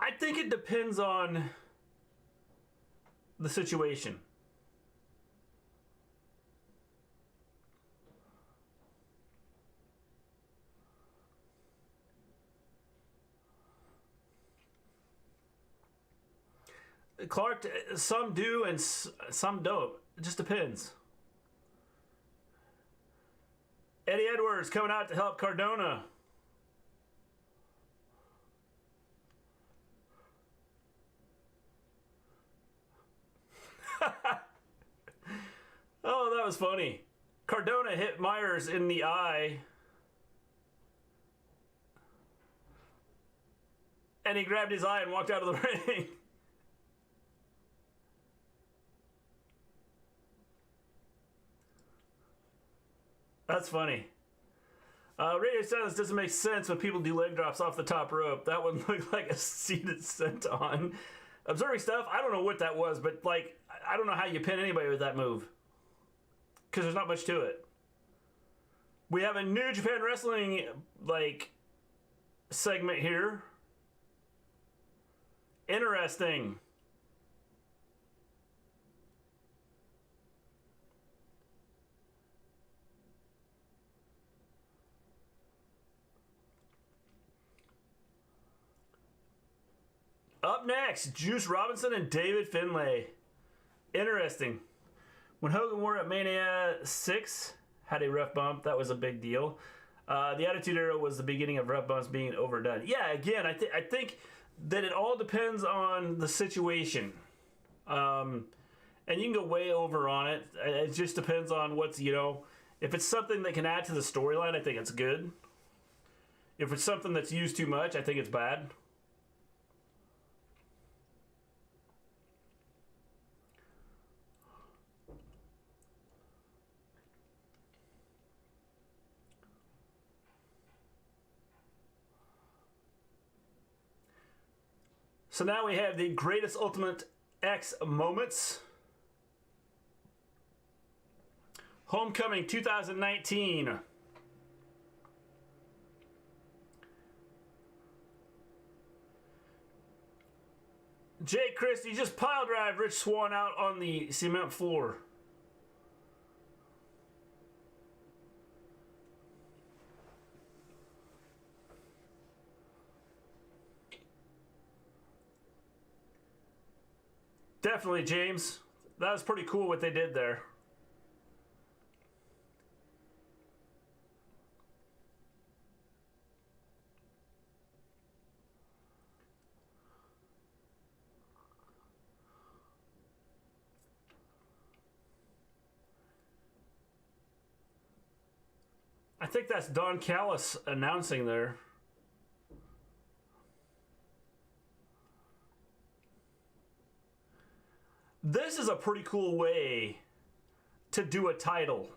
I think it depends on the situation. Clark, some do and some don't. It just depends. Eddie Edwards coming out to help Cardona. Oh, that was funny. Cardona hit Myers in the eye. And he grabbed his eye and walked out of the ring. That's funny. Radio silence doesn't make sense when people do leg drops off the top rope. That one looked like a seated senton. Observing stuff, I don't know what that was, but like, I don't know how you pin anybody with that move. Because there's not much to it. We have a New Japan Wrestling, like, segment here. Interesting. Up next, Juice Robinson and David Finlay. Interesting. When Hogan wore at Mania 6, had a ref bump. That was a big deal. The Attitude Era was the beginning of ref bumps being overdone. Yeah, again, I think that it all depends on the situation. And you can go way over on it. It just depends on what's, you know, if it's something that can add to the storyline, I think it's good. If it's something that's used too much, I think it's bad. So now we have the Greatest Ultimate X moments. Homecoming 2019. Jake Christie just pile drive Rich Swann out on the cement floor. Definitely, James. That was pretty cool what they did there. I think that's Don Callis announcing there. This is a pretty cool way to do a title,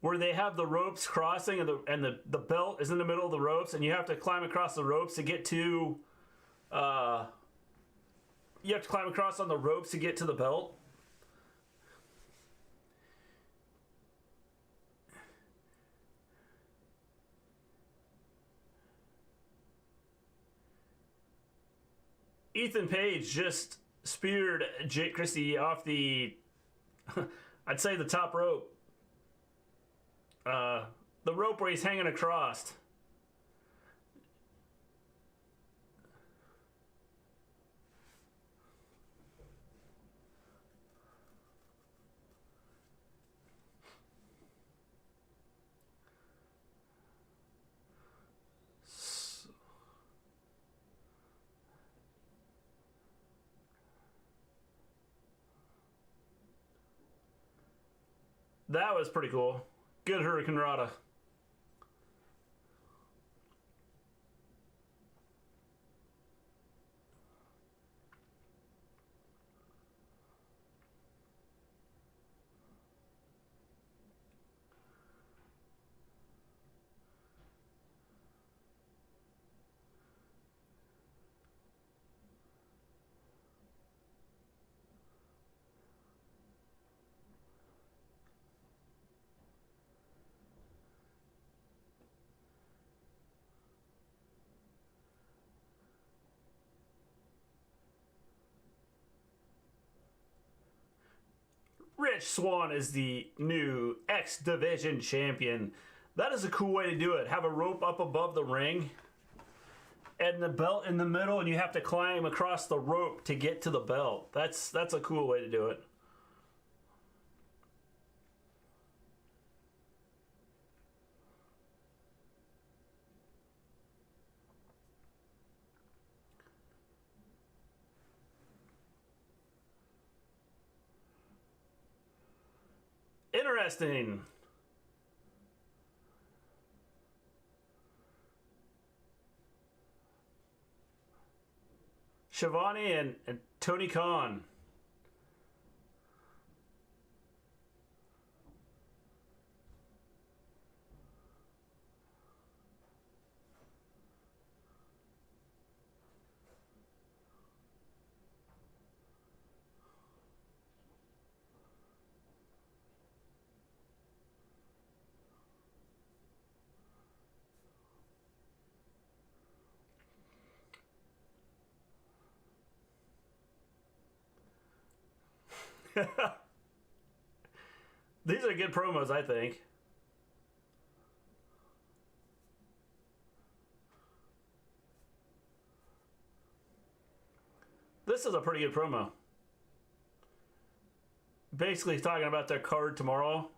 where they have the ropes crossing and the belt is in the middle of the ropes, and you have to climb across the ropes to get to you have to climb across on the ropes to get to the belt. Ethan Page just speared Jake Christie off the I'd say the top rope. The rope where he's hanging across. That was pretty cool. Good Hurricane Rana. Rich Swann is the new X Division champion. That is a cool way to do it. Have a rope up above the ring and the belt in the middle, and you have to climb across the rope to get to the belt. That's a cool way to do it. Interesting. Shivani and Tony Khan. These are good promos, I think. This is a pretty good promo. Basically talking about their card tomorrow.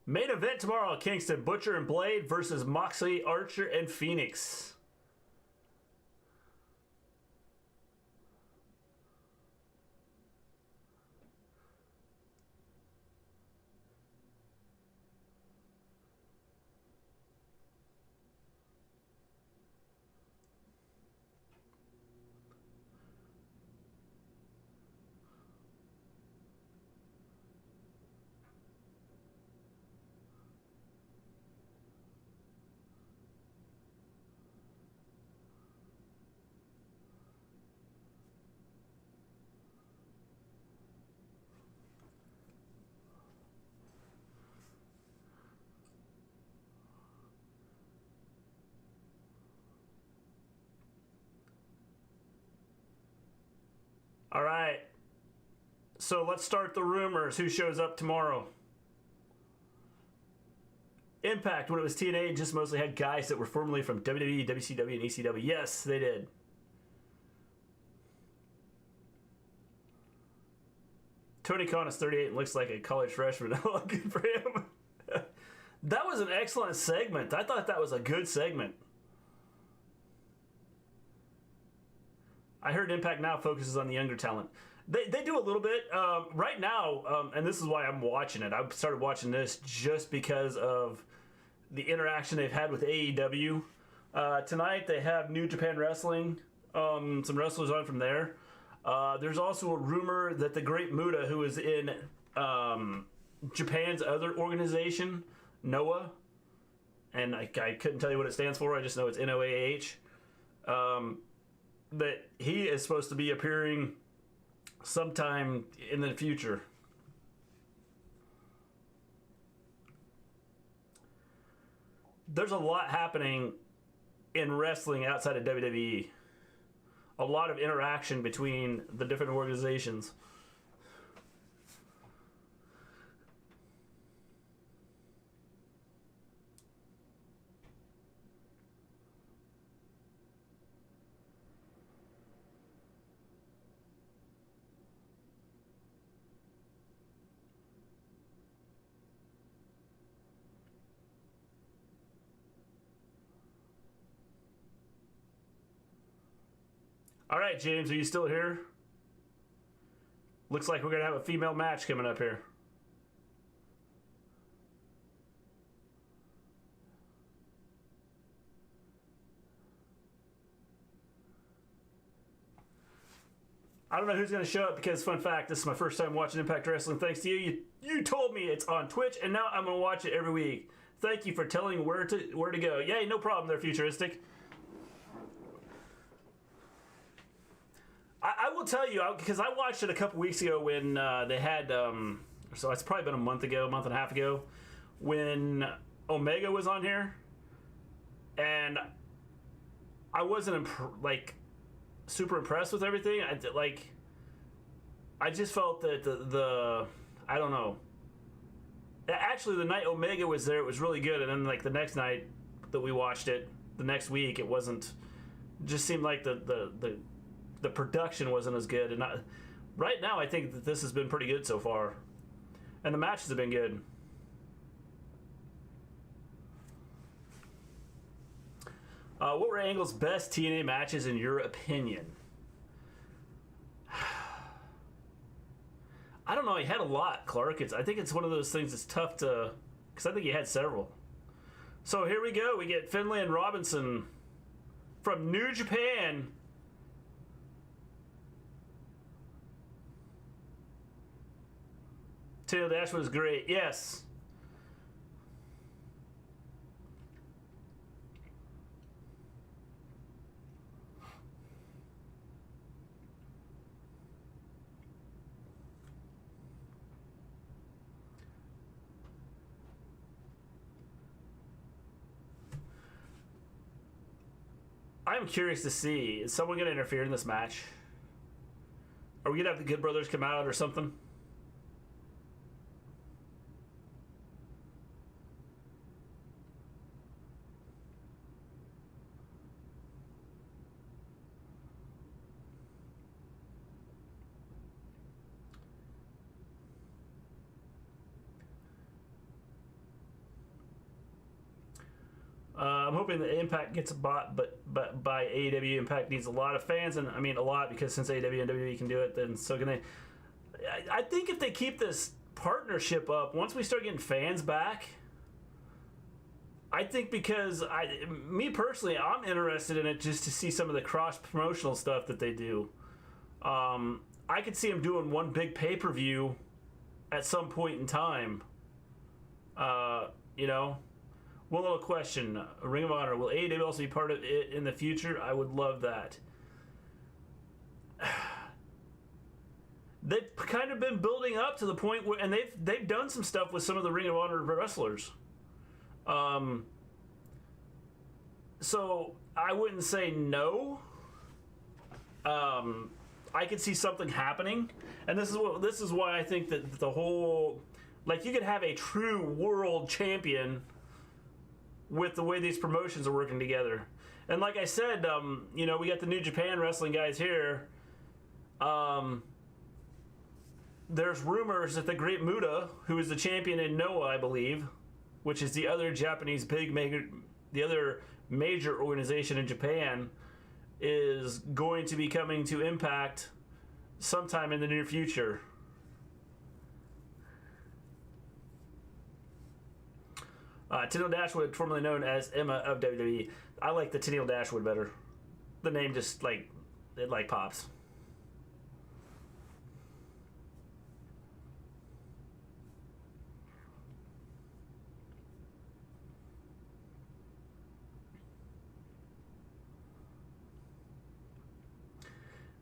Main event tomorrow, Kingston, Butcher and Blade versus Moxley, Archer, and Phoenix. All right. So let's start the rumors. Who shows up tomorrow? Impact, when it was TNA, just mostly had guys that were formerly from WWE, WCW, and ECW. Yes, they did. Tony Khan is 38 and looks like a college freshman. Good for him. That was an excellent segment. I thought that was a good segment. I heard Impact now focuses on the younger talent. They do a little bit. Right now, and this is why I'm watching it. I started watching this just because of the interaction they've had with AEW. Tonight they have New Japan Wrestling. Some wrestlers on from there. There's also a rumor that the Great Muta, who is in Japan's other organization, NOAH, and I couldn't tell you what it stands for, I just know it's NOAH, that he is supposed to be appearing sometime in the future. There's a lot happening in wrestling outside of WWE. A lot of interaction between the different organizations. All right, James, are you still here? Looks like we're going to have a female match coming up here. I don't know who's going to show up because, fun fact, this is my first time watching Impact Wrestling. Thanks to you. You told me it's on Twitch, and now I'm going to watch it every week. Thank you for telling where to go. Yay, no problem there, Futuristic. I will tell you, because I watched it a couple weeks ago when they had, so it's probably been a month and a half ago, when Omega was on here, and I wasn't super impressed with everything. I just felt that the I don't know. Actually, the night Omega was there, it was really good, and then the next night that we watched it, the next week, it wasn't. Just seemed like the production wasn't as good, and right now I think that this has been pretty good so far, and the matches have been good. What were Angle's best TNA matches in your opinion? I don't know. He had a lot, Clark. I think it's one of those things that's tough to, because I think he had several. So here we go. We get Finlay and Robinson from New Japan. Taylor Dash was great. Yes. I'm curious to see, is someone going to interfere in this match? Are we going to have the Good Brothers come out or something? I'm hoping that Impact gets bought, but by AEW. Impact needs a lot of fans, and I mean a lot because since AEW and WWE can do it, then so can they. I think if they keep this partnership up, once we start getting fans back, I think because me personally, I'm interested in it just to see some of the cross promotional stuff that they do. I could see them doing one big pay-per-view at some point in time. You know. One little question, Ring of Honor, will AEW also be part of it in the future? I would love that. They've kind of been building up to the point where, and they've done some stuff with some of the Ring of Honor wrestlers. So I wouldn't say no. I could see something happening, and this is why I think that the whole, like, you could have a true world champion with the way these promotions are working together. And like I said, you know, we got the New Japan Wrestling guys here. There's rumors that the Great Muta, who is the champion in Noah, I believe, which is the other Japanese the other major organization in Japan, is going to be coming to Impact sometime in the near future. Tennille Dashwood, formerly known as Emma of WWE. I like the Tennille Dashwood better. The name just, like, it, like, pops.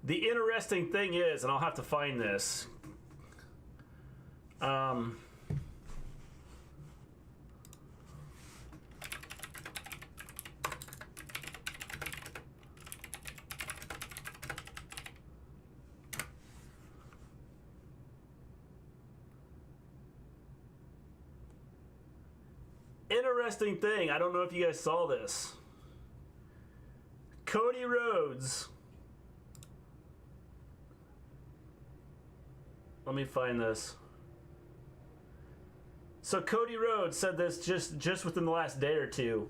The interesting thing is, and I'll have to find this, interesting thing, I don't know if you guys saw this. Cody Rhodes. Let me find this. So Cody Rhodes said this just within the last day or two.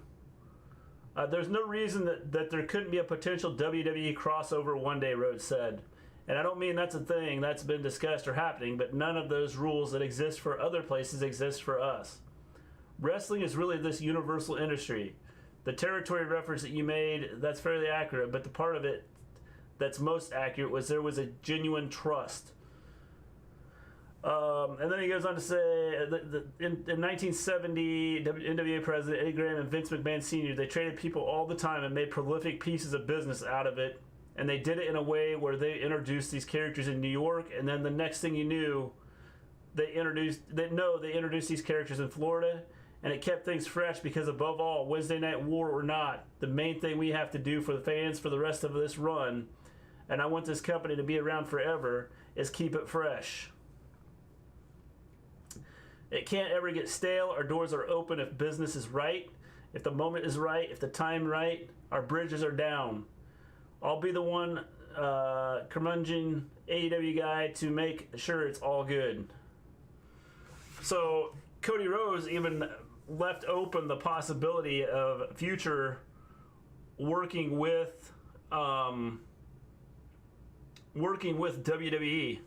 There's no reason that there couldn't be a potential WWE crossover one day, Rhodes said. And I don't mean that's a thing that's been discussed or happening, but none of those rules that exist for other places exist for us. Wrestling is really this universal industry. The territory reference that you made, that's fairly accurate, but the part of it that's most accurate was there was a genuine trust. And then he goes on to say, in 1970, NWA President Eddie Graham and Vince McMahon Sr., they traded people all the time and made prolific pieces of business out of it. And they did it in a way where they introduced these characters in New York, and then the next thing you knew, they introduced these characters in Florida, and it kept things fresh because, above all, Wednesday Night War or not, the main thing we have to do for the fans for the rest of this run, and I want this company to be around forever, is keep it fresh. It can't ever get stale. Our doors are open if business is right, if the moment is right, if the time right. Our bridges are down. I'll be the one curmudgeon AEW guy to make sure it's all good. So Cody Rhodes even left open the possibility of future working with WWE.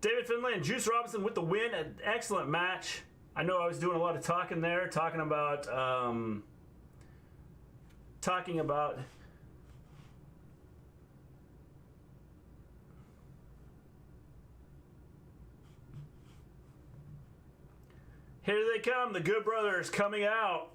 David Finlay and Juice Robinson with the win. An excellent match. I know I was doing a lot of talking there, talking about here they come, the Good Brothers coming out.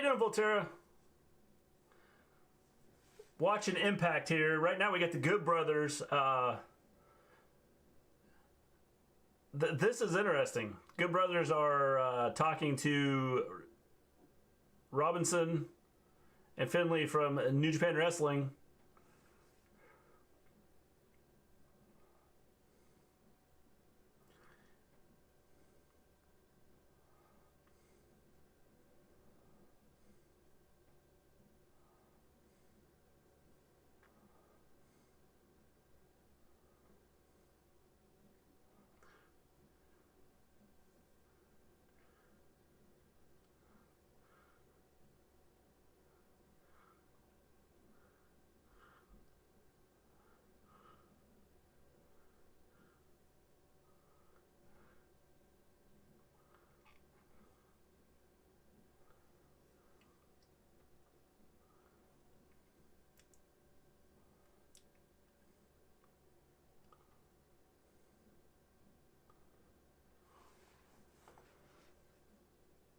doing, Volterra? Watching Impact here. Right now we got the Good Brothers. This is interesting. Good Brothers are talking to Robinson and Finlay from New Japan Wrestling.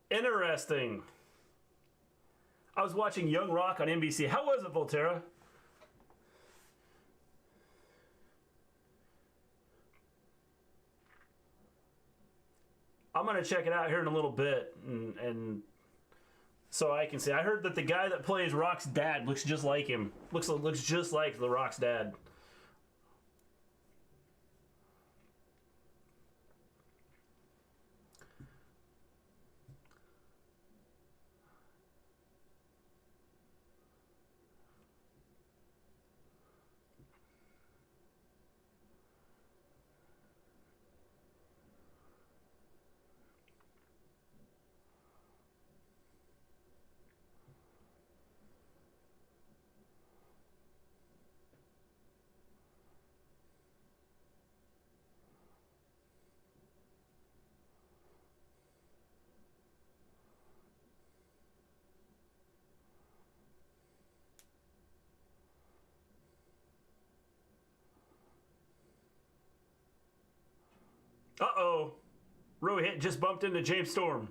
Interesting. I was watching Young Rock on NBC. How was it, Volterra? I'm going to check it out here in a little bit and so I can see. I heard that the guy that plays Rock's dad looks just like him. Looks just like the Rock's dad. Uh-oh. Rohit just bumped into James Storm.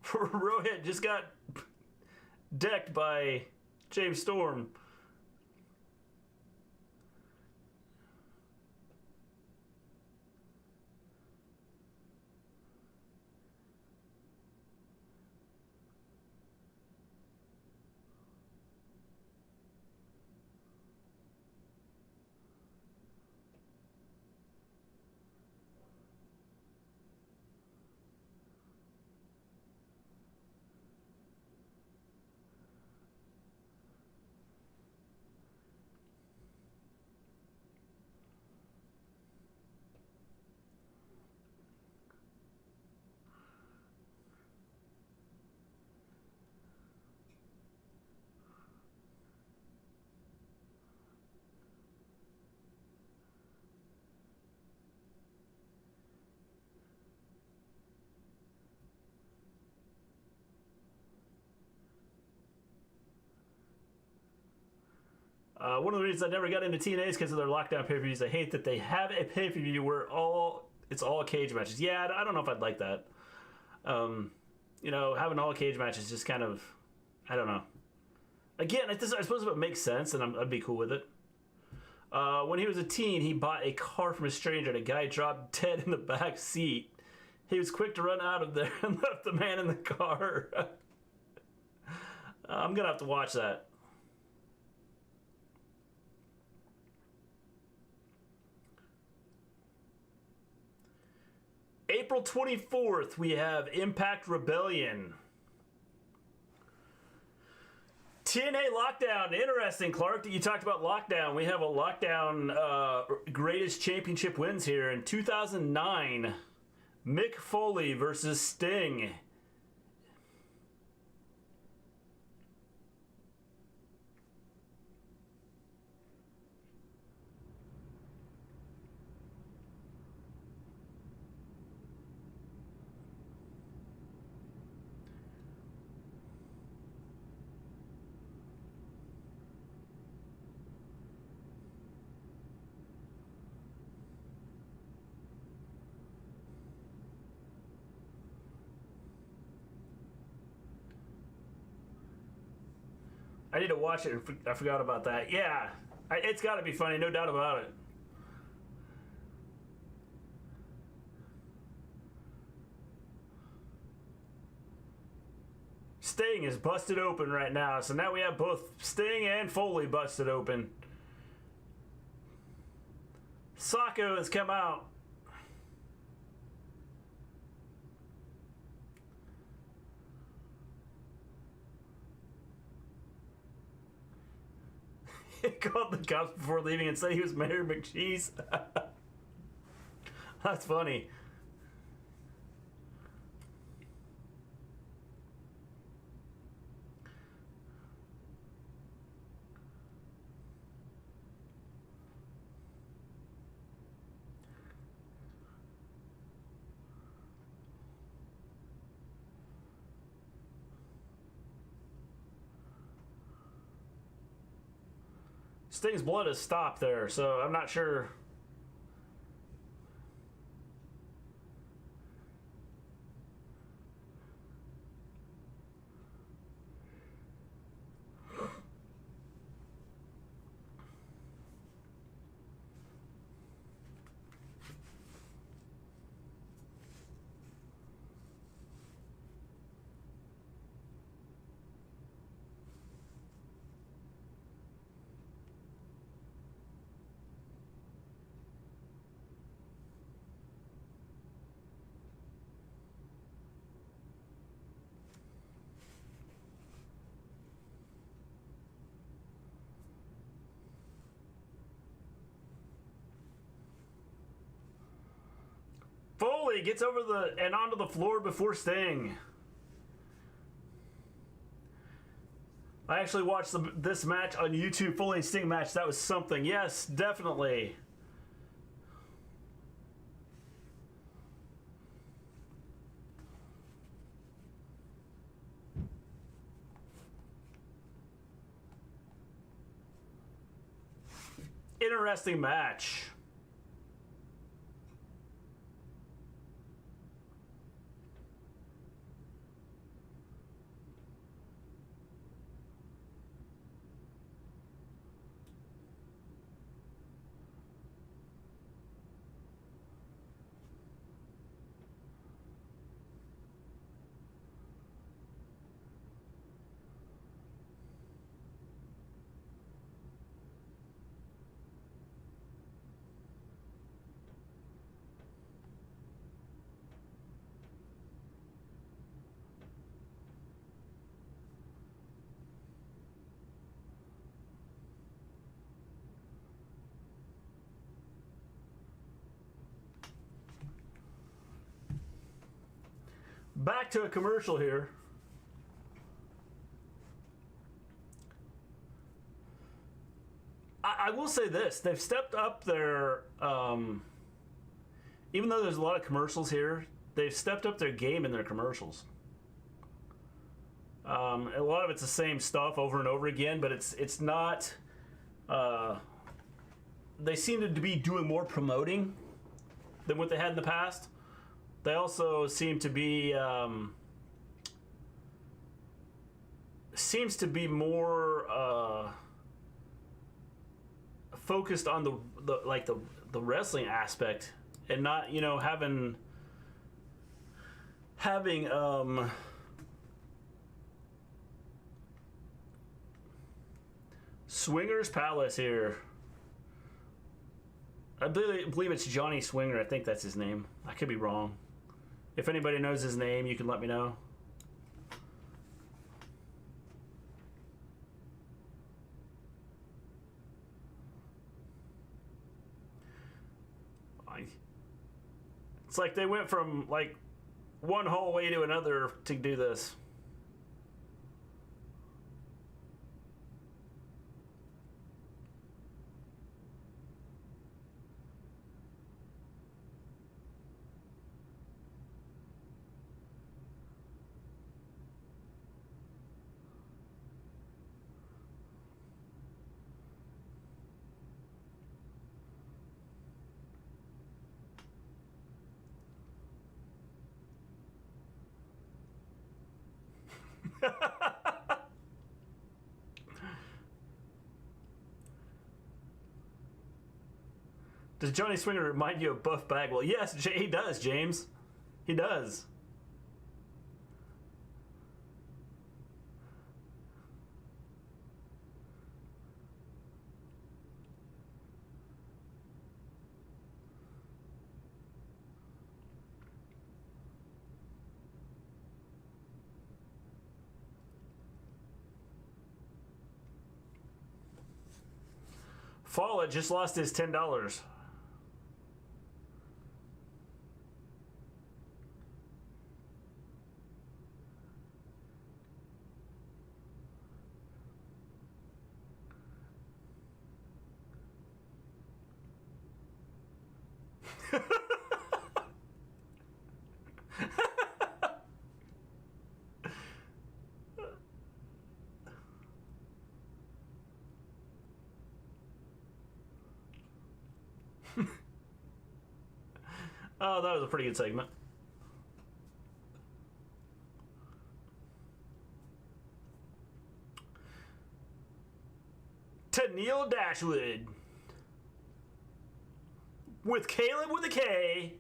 Rohit just got decked by James Storm. One of the reasons I never got into TNA is because of their lockdown pay-per-views. I hate that they have a pay-per-view where it's all cage matches. Yeah, I don't know if I'd like that. You know, having all cage matches just kind of, I don't know. Again, I suppose if it makes sense, then I'd be cool with it. When he was a teen, he bought a car from a stranger and a guy dropped dead in the back seat. He was quick to run out of there and left the man in the car. I'm going to have to watch that. April 24th, we have Impact Rebellion. TNA Lockdown. Interesting, Clark, that you talked about Lockdown. We have a Lockdown greatest championship wins here. In 2009, Mick Foley versus Sting. I need to watch it. I forgot about that. Yeah, it's got to be funny, no doubt about it. Sting is busted open right now, so now we have both Sting and Foley busted open. Socko has come out. He called the cops before leaving and said he was Mayor McCheese. That's funny. Sting's blood has stopped there, so I'm not sure. Foley gets over and onto the floor before Sting. I actually watched this match on YouTube, Foley and Sting match. That was something. Yes, definitely. Interesting match. Back to a commercial here. I will say this. They've stepped up their, even though there's a lot of commercials here, they've stepped up their game in their commercials. A lot of it's the same stuff over and over again, but it's not, they seem to be doing more promoting than what they had in the past. They also seem to be seems to be more focused on the wrestling aspect and not, you know, having Swinger's Palace here. I believe it's Johnny Swinger. I think that's his name. I could be wrong. If anybody knows his name, you can let me know. It's like they went from like one hallway to another to do this. Does Johnny Swinger remind you of Buff Bagwell? Yes, he does, James. He does. Fawlett just lost his $10. Oh, that was a pretty good segment. Tennille Dashwood. With Caleb with a K.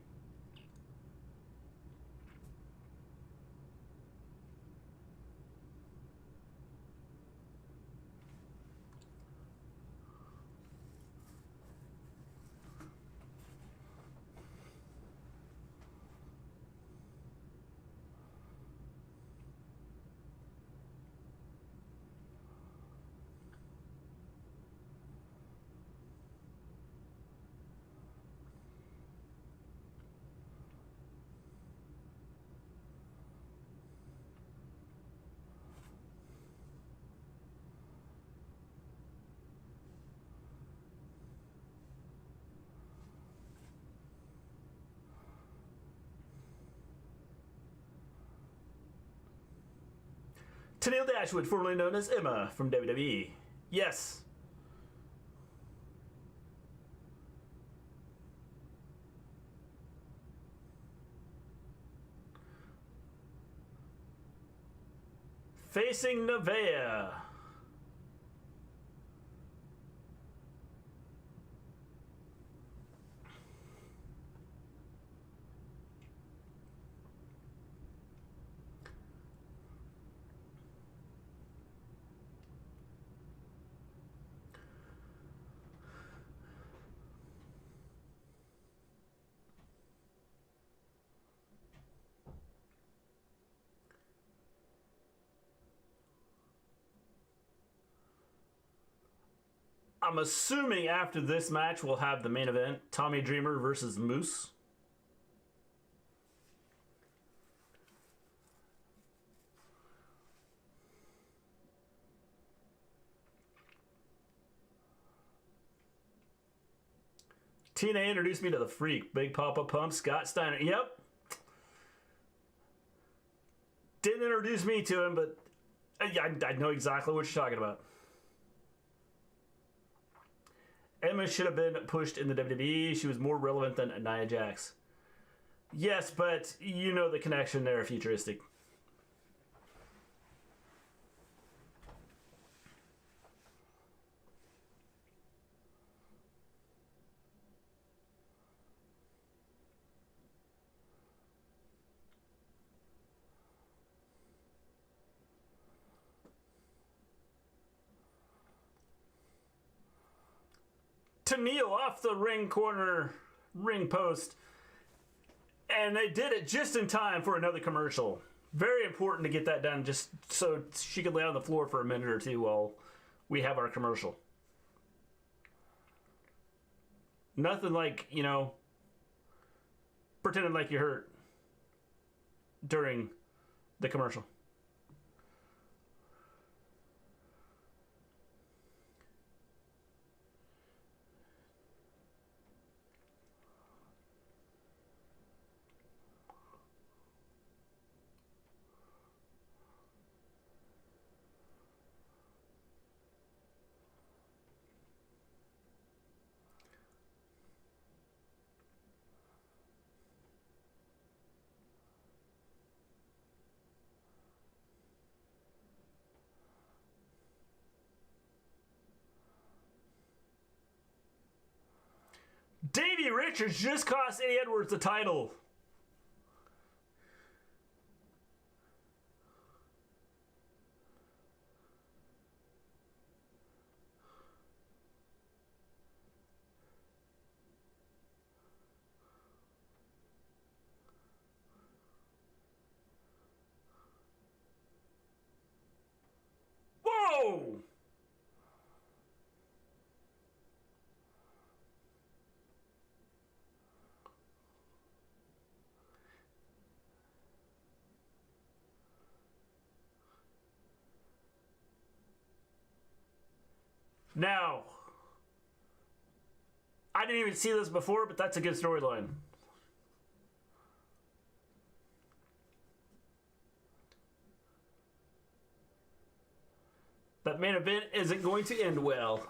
Tennille Dashwood, formerly known as Emma from WWE. Yes. Facing Nevaeh. I'm assuming after this match we'll have the main event, Tommy Dreamer versus Moose. TNA introduced me to the Freak, Big Papa Pump, Scott Steiner. Yep. Didn't introduce me to him, but I know exactly what you're talking about. Emma should have been pushed in the WWE. She was more relevant than Nia Jax. Yes, but you know the connection there, futuristic. Tennille off the ring corner, ring post. And they did it just in time for another commercial. Very important to get that done just so she could lay on the floor for a minute or two while we have our commercial. Nothing like, you know, pretending like you're hurt during the commercial. Davey Richards just cost Eddie Edwards the title. Whoa! Now, I didn't even see this before, but that's a good storyline. That main event isn't going to end well.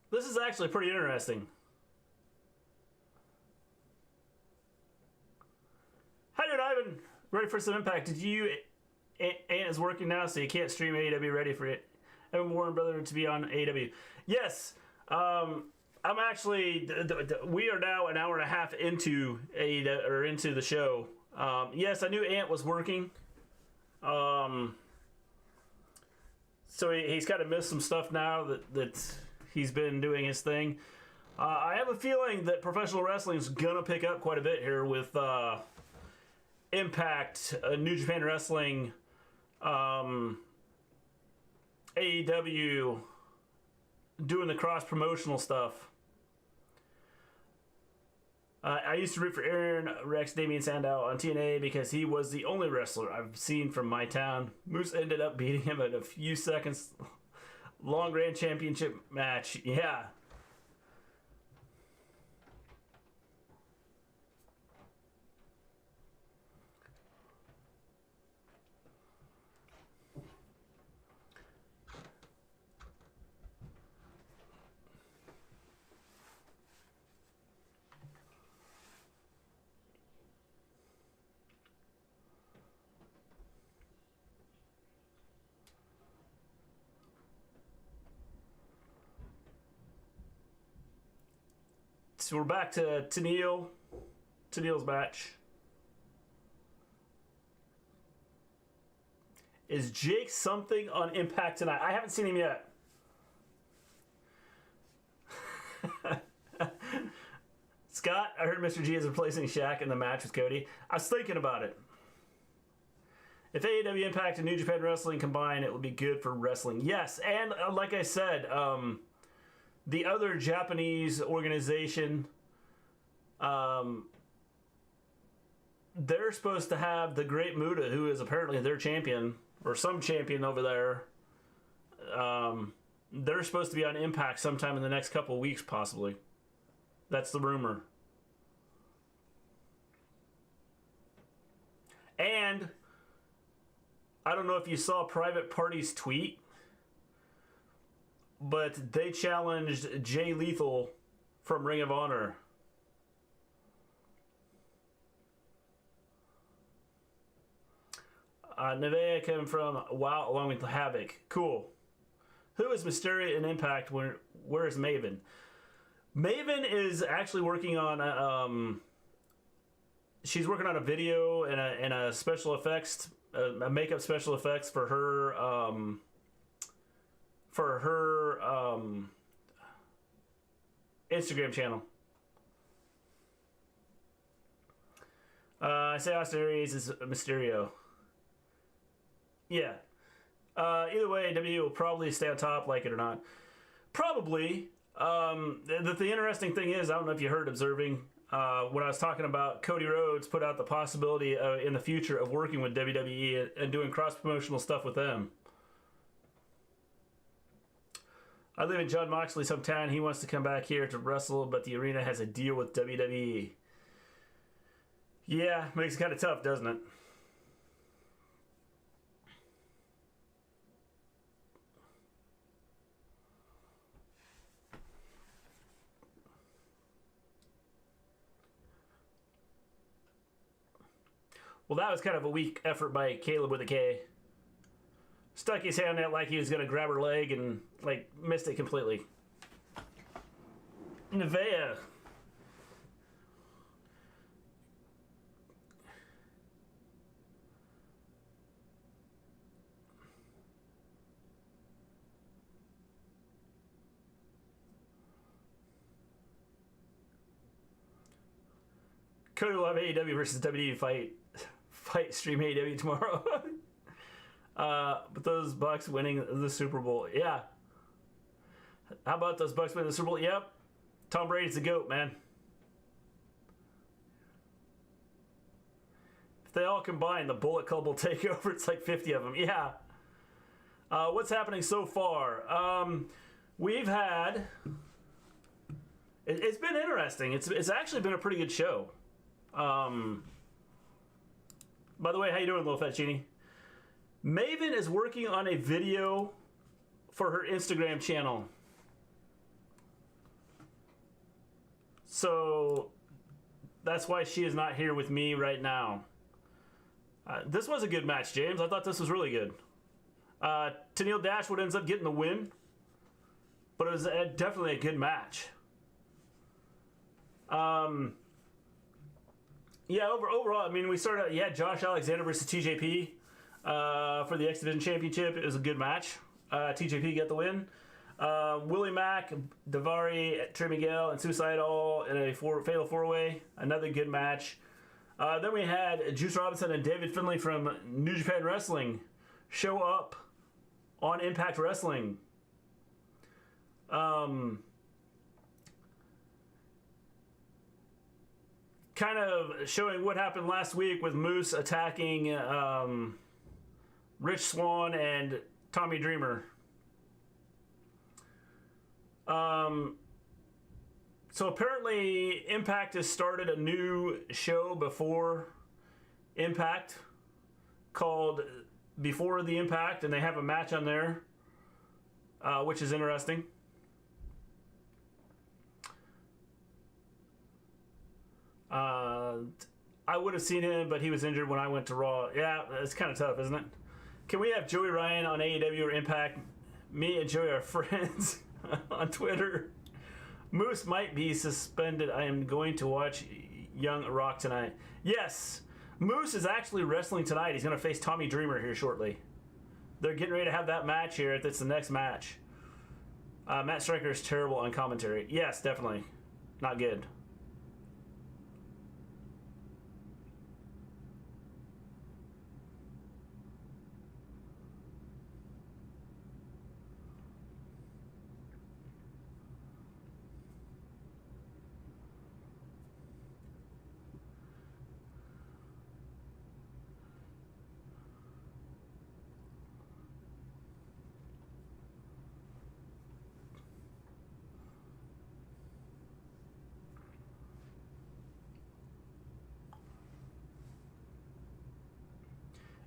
This is actually pretty interesting. Hi, dude, Ivan. Ready for some impact? Did you... Ant is working now, so you can't stream AEW. Ready for it. Evan Warren, brother, to be on AEW. Yes. I'm actually... we are now an hour and a half into AEW, or into the show. Yes, I knew Ant was working. So he's kind of missed some stuff now that he's been doing his thing. I have a feeling that professional wrestling is gonna pick up quite a bit here with Impact, New Japan Wrestling, AEW doing the cross-promotional stuff. I used to root for Aaron Rex Damian Sandow on TNA because he was the only wrestler I've seen from my town. Moose ended up beating him in a few seconds. Long Grand Championship match. Yeah. So we're back to Tennille's match. Is Jake something on Impact tonight? I haven't seen him yet. Scott, I heard Mr. G is replacing Shaq in the match with Cody. I was thinking about it. If AEW Impact and New Japan Wrestling combine, it would be good for wrestling. Yes, and like I said, the other Japanese organization, they're supposed to have the Great Muta, who is apparently their champion, or some champion over there. They're supposed to be on Impact sometime in the next couple of weeks, possibly. That's the rumor. And I don't know if you saw Private Party's tweet, but they challenged Jay Lethal from Ring of Honor. Nevea came from WoW along with Havoc. Cool. Who is Mysteria in Impact? Where is Maven? Maven is actually working on... she's working on a video and a special effects, a makeup special effects for her Instagram channel. I say Austin Aries is Mysterio. Yeah. Either way, WWE will probably stay on top, like it or not. Probably. The interesting thing is, I don't know if you heard observing, when I was talking about Cody Rhodes put out the possibility in the future of working with WWE and doing cross-promotional stuff with them. I live in John Moxley's hometown. He wants to come back here to wrestle, but the arena has a deal with WWE. Yeah, makes it kind of tough, doesn't it? Well, that was kind of a weak effort by Caleb with a K. Stuck his hand out like he was going to grab her leg and, like, missed it completely. Nevea. Cody will have AEW versus WWE fight stream AEW tomorrow. But those Bucks winning the Super Bowl, yeah. How about those Bucks winning the Super Bowl? Yep. Tom Brady's the GOAT, man. If they all combine, the Bullet Club will take over. It's like 50 of them. Yeah. What's happening so far? We've had... It's been interesting. It's actually been a pretty good show. By the way, how you doing, Little Fat Genie? Maven is working on a video for her Instagram channel. So that's why she is not here with me right now. This was a good match, James. I thought this was really good. Tennille Dashwood ends up getting the win, but it was definitely a good match. Yeah, overall, I mean, we started out, yeah, Josh Alexander versus TJP for the X Division Championship. It was a good match. TJP got the win. Willie Mack, Davari, Trey Miguel, and Suicidal in a fatal four-way. Another good match. Then we had Juice Robinson and David Finlay from New Japan Wrestling show up on Impact Wrestling. Kind of showing what happened last week with Moose attacking Rich Swann and Tommy Dreamer. So apparently Impact has started a new show before Impact called Before the Impact, and they have a match on there, which is interesting. I would have seen him, but he was injured when I went to Raw. Yeah, it's kind of tough, isn't it? Can we have Joey Ryan on AEW or Impact? Me and Joey are friends on Twitter. Moose might be suspended. I am going to watch Young Rock tonight. Yes, Moose is actually wrestling tonight. He's going to face Tommy Dreamer here shortly. They're getting ready to have that match here. That's the next match. Matt Striker is terrible on commentary. Yes, definitely. Not good.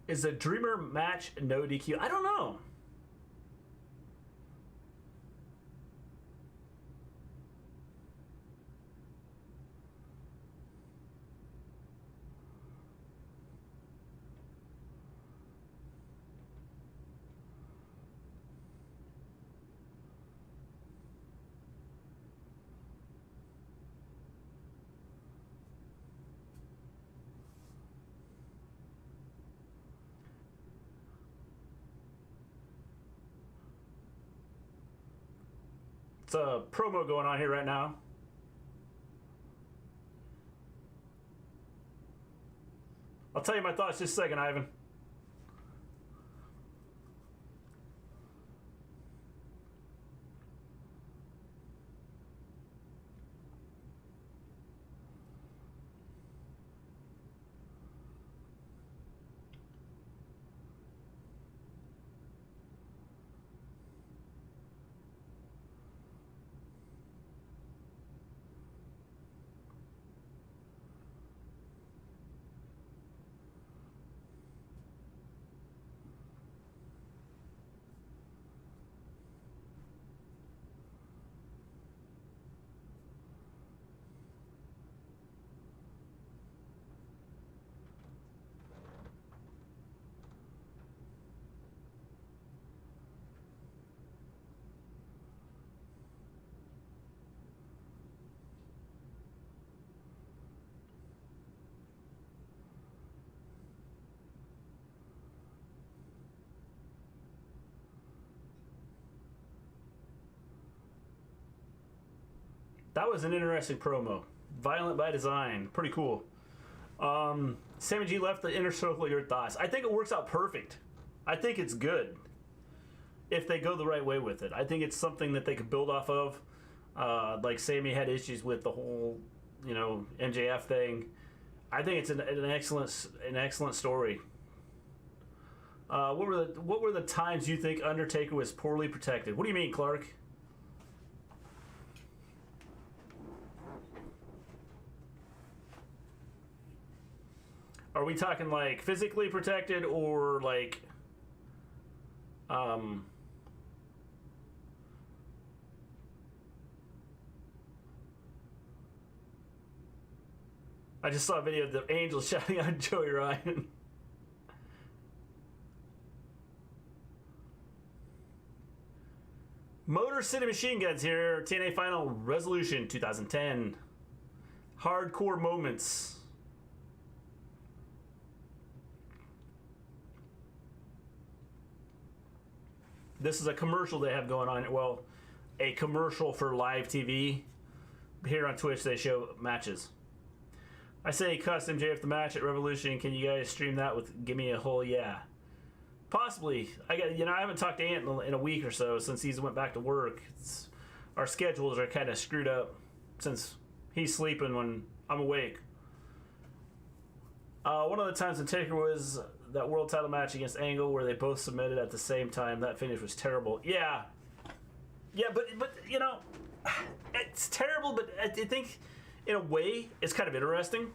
Is the Dreamer match no DQ? I don't know. It's a promo going on here right now. I'll tell you my thoughts just a second, Ivan. That was an interesting promo. Violent by design. Pretty cool. Sammy G left the inner circle. Your thoughts? I think it works out perfect. I think it's good if they go the right way with it. I think it's something that they could build off of. Like Sammy had issues with the whole, MJF thing. I think it's an excellent story. What were the times you think Undertaker was poorly protected? What do you mean, Clark? Are we talking like physically protected or like I just saw a video of the Angels shouting out Joey Ryan. Motor City Machine Guns here. TNA Final Resolution 2010. Hardcore moments. This is a commercial they have going on. Well, a commercial for live TV. Here on Twitch, they show matches. I say custom MJF the match at Revolution. Can you guys stream that with Give Me a Whole Yeah? Possibly. I haven't talked to Ant in a week or so since he's went back to work. Our schedules are kind of screwed up since he's sleeping when I'm awake. One of the times in Taker was that world title match against Angle where they both submitted at the same time. That finish was terrible. Yeah, but it's terrible. But I think in a way it's kind of interesting.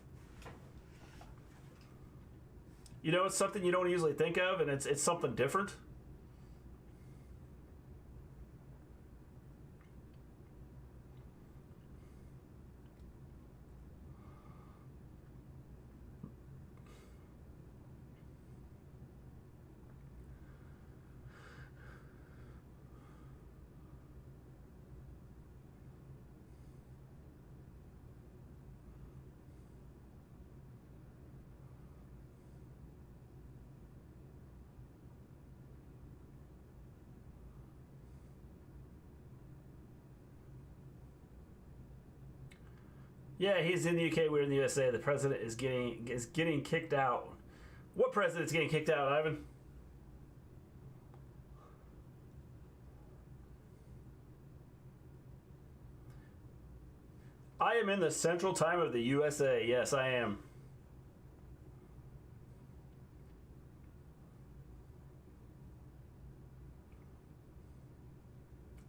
It's something you don't usually think of, and it's something different. Yeah, he's in the UK. We're in the USA. The president is getting kicked out. What president's getting kicked out, Ivan? I am in the central time of the USA. Yes, I am.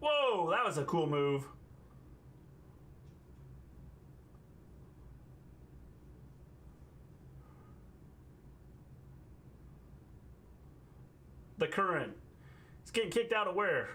Whoa, that was a cool move. The current. It's getting kicked out of where?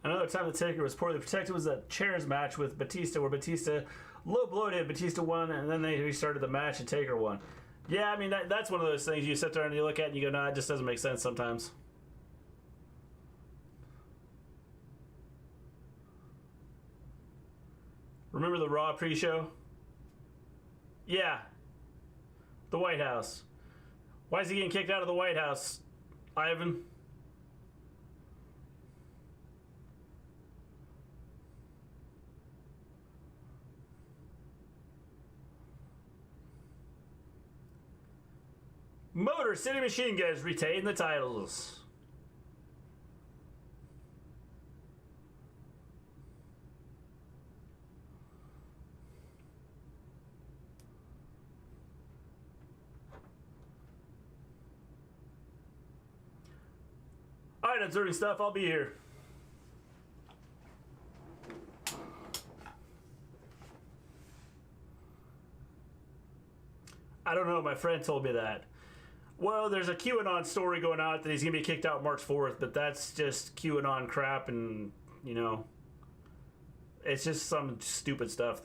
Another time the Taker was poorly protected was a chairs match with Batista, where Batista low-bloated, Batista won, and then they restarted the match and Taker won. Yeah, I mean, that's one of those things you sit there and you look at and you go, nah, it just doesn't make sense sometimes. Remember the Raw pre-show? Yeah. The White House. Why is he getting kicked out of the White House, Ivan? Motor City Machine Guns retain the titles. Alright, observing stuff, I'll be here. I don't know, my friend told me that. Well, there's a QAnon story going out that he's going to be kicked out March 4th, but that's just QAnon crap and, you know, it's just some stupid stuff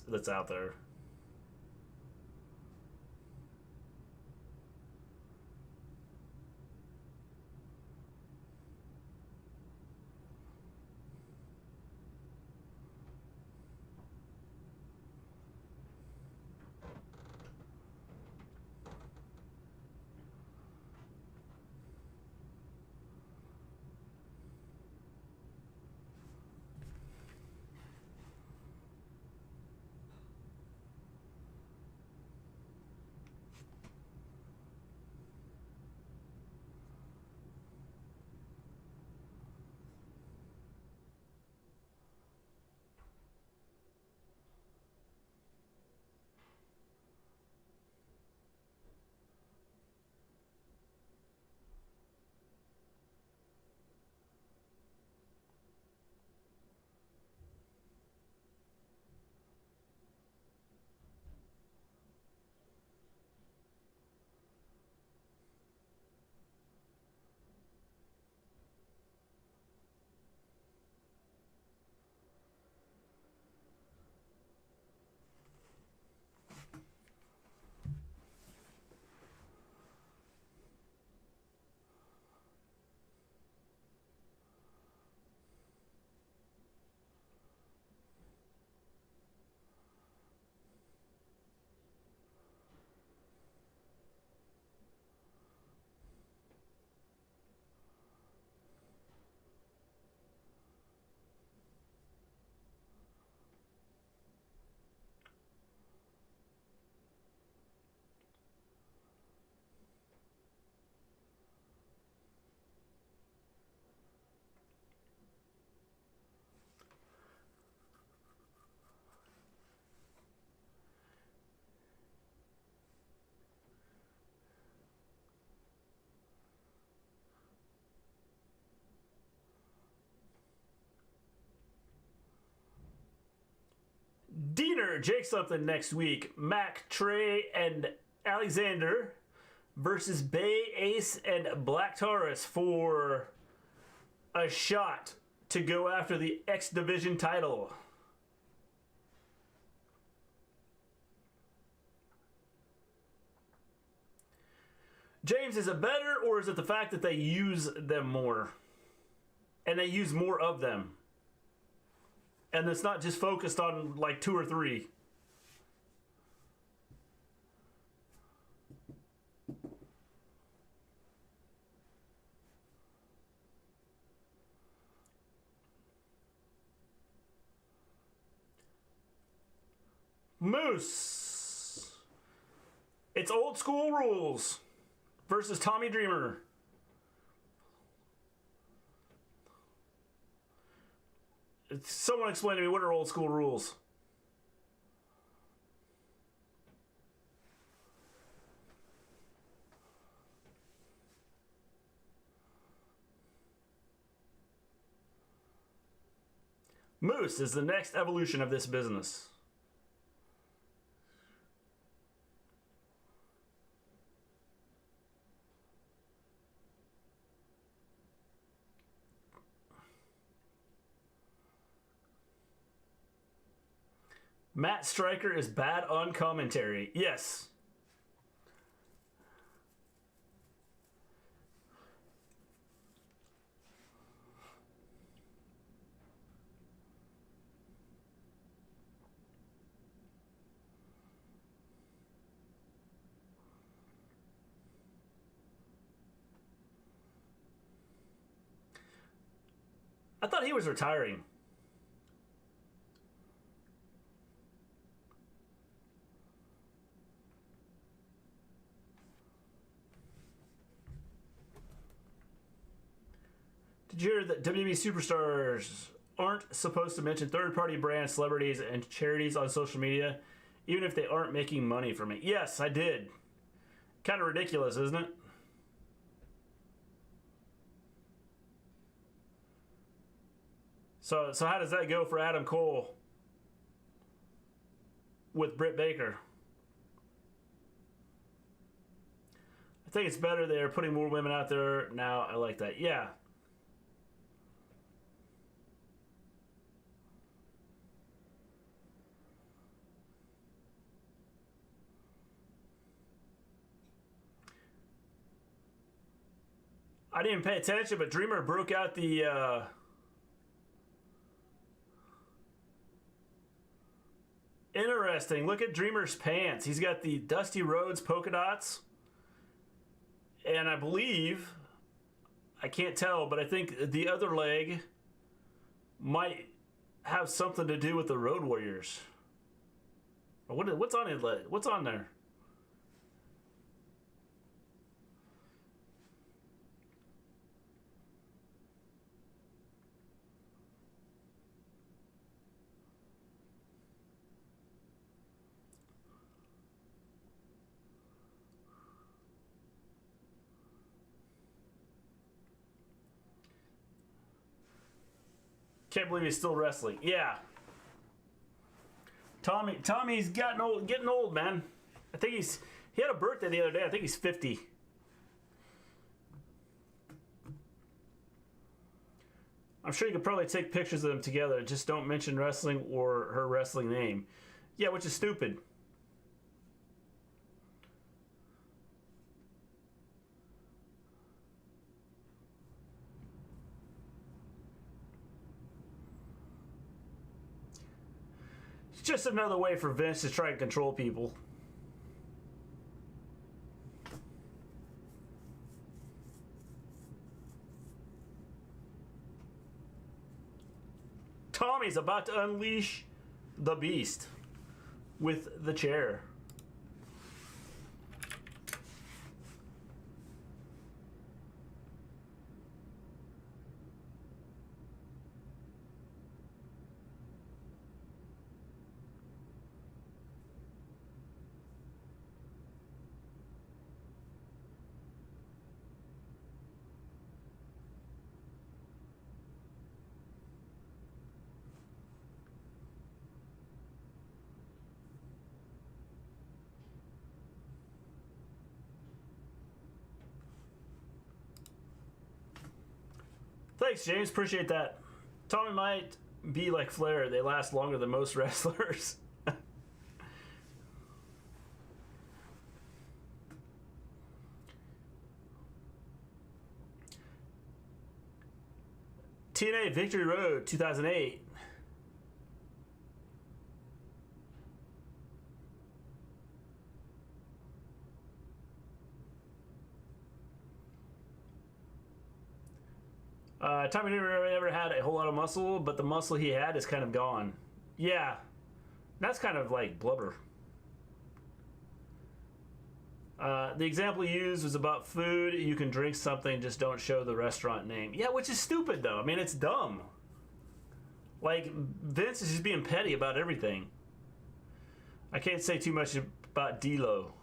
that's out there. Diener, Jake something next week. Mac, Trey, and Alexander versus Bay, Ace, and Black Taurus for a shot to go after the X Division title. James, is it better or is it the fact that they use them more? And they use more of them? And it's not just focused on like 2 or 3. Moose. It's Old School Rules versus Tommy Dreamer. Someone explain to me, what are Old School Rules? Moose is the next evolution of this business. Matt Stryker is bad on commentary. Yes. I thought he was retiring. Did you hear that WWE superstars aren't supposed to mention third-party brands, celebrities, and charities on social media, even if they aren't making money from it? Yes, I did. Kind of ridiculous, isn't it? So how does that go for Adam Cole with Britt Baker? I think it's better they're putting more women out there now. I like that. Yeah. I didn't pay attention, but Dreamer broke out the interesting. Look at Dreamer's pants. He's got the Dusty Rhodes polka dots. And I believe, I can't tell, but I think the other leg might have something to do with the Road Warriors. What's on his leg? What's on there? Can't believe he's still wrestling. Yeah. Tommy's getting old, man. I think he had a birthday the other day. I think he's 50. I'm sure you could probably take pictures of them together. Just don't mention wrestling or her wrestling name. Yeah, which is stupid. It's just another way for Vince to try and control people. Tommy's about to unleash the beast with the chair. Thanks, James. Appreciate that. Tommy might be like Flair. They last longer than most wrestlers. TNA Victory Road 2008. Tommy never ever had a whole lot of muscle, but the muscle he had is kind of gone. Yeah, that's kind of like blubber. The example he used was about food. You can drink something, just don't show the restaurant name. Yeah, which is stupid though. I mean, it's dumb. Like, Vince is just being petty about everything. I can't say too much about D'Lo.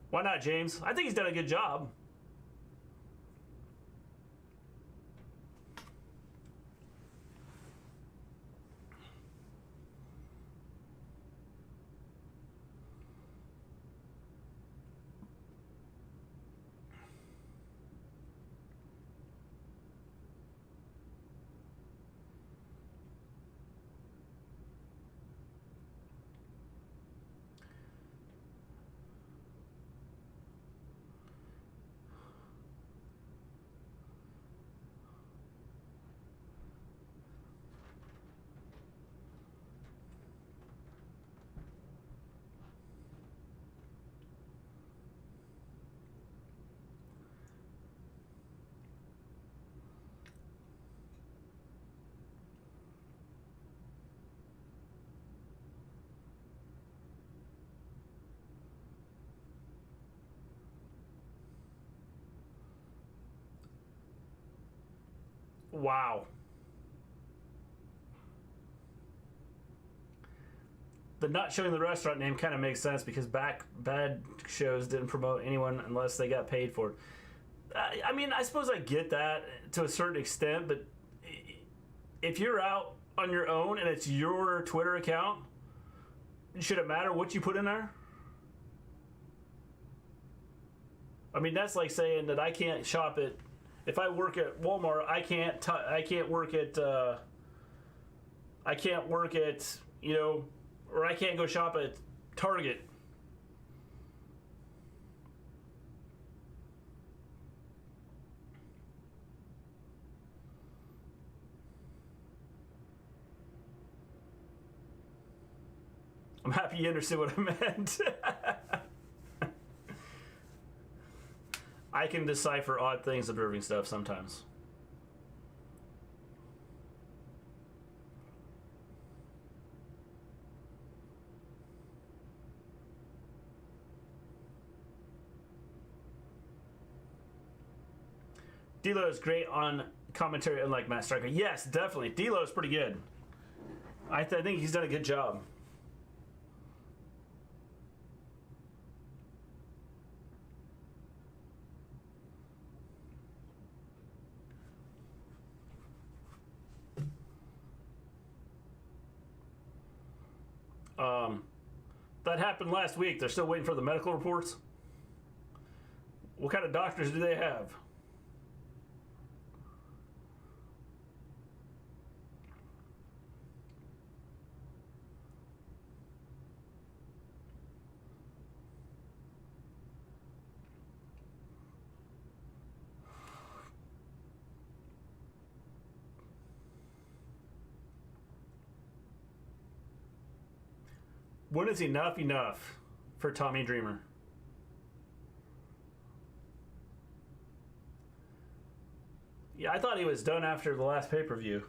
Why not, James? I think he's done a good job. Wow. The not showing the restaurant name kind of makes sense because bad shows didn't promote anyone unless they got paid for it. I mean, I suppose I get that to a certain extent, but if you're out on your own and it's your Twitter account, should it matter what you put in there? I mean, that's like saying that I can't shop at. If I work at Walmart, I can't work at. I can't work at, you know, or I can't go shop at Target. I'm happy you understood what I meant. I can decipher odd things observing stuff sometimes. D'Lo is great on commentary, unlike Matt Striker. Yes, definitely. D'Lo is pretty good. I think he's done a good job. That happened last week. They're still waiting for the medical reports. What kind of doctors do they have? When is enough for Tommy Dreamer? Yeah, I thought he was done after the last pay-per-view.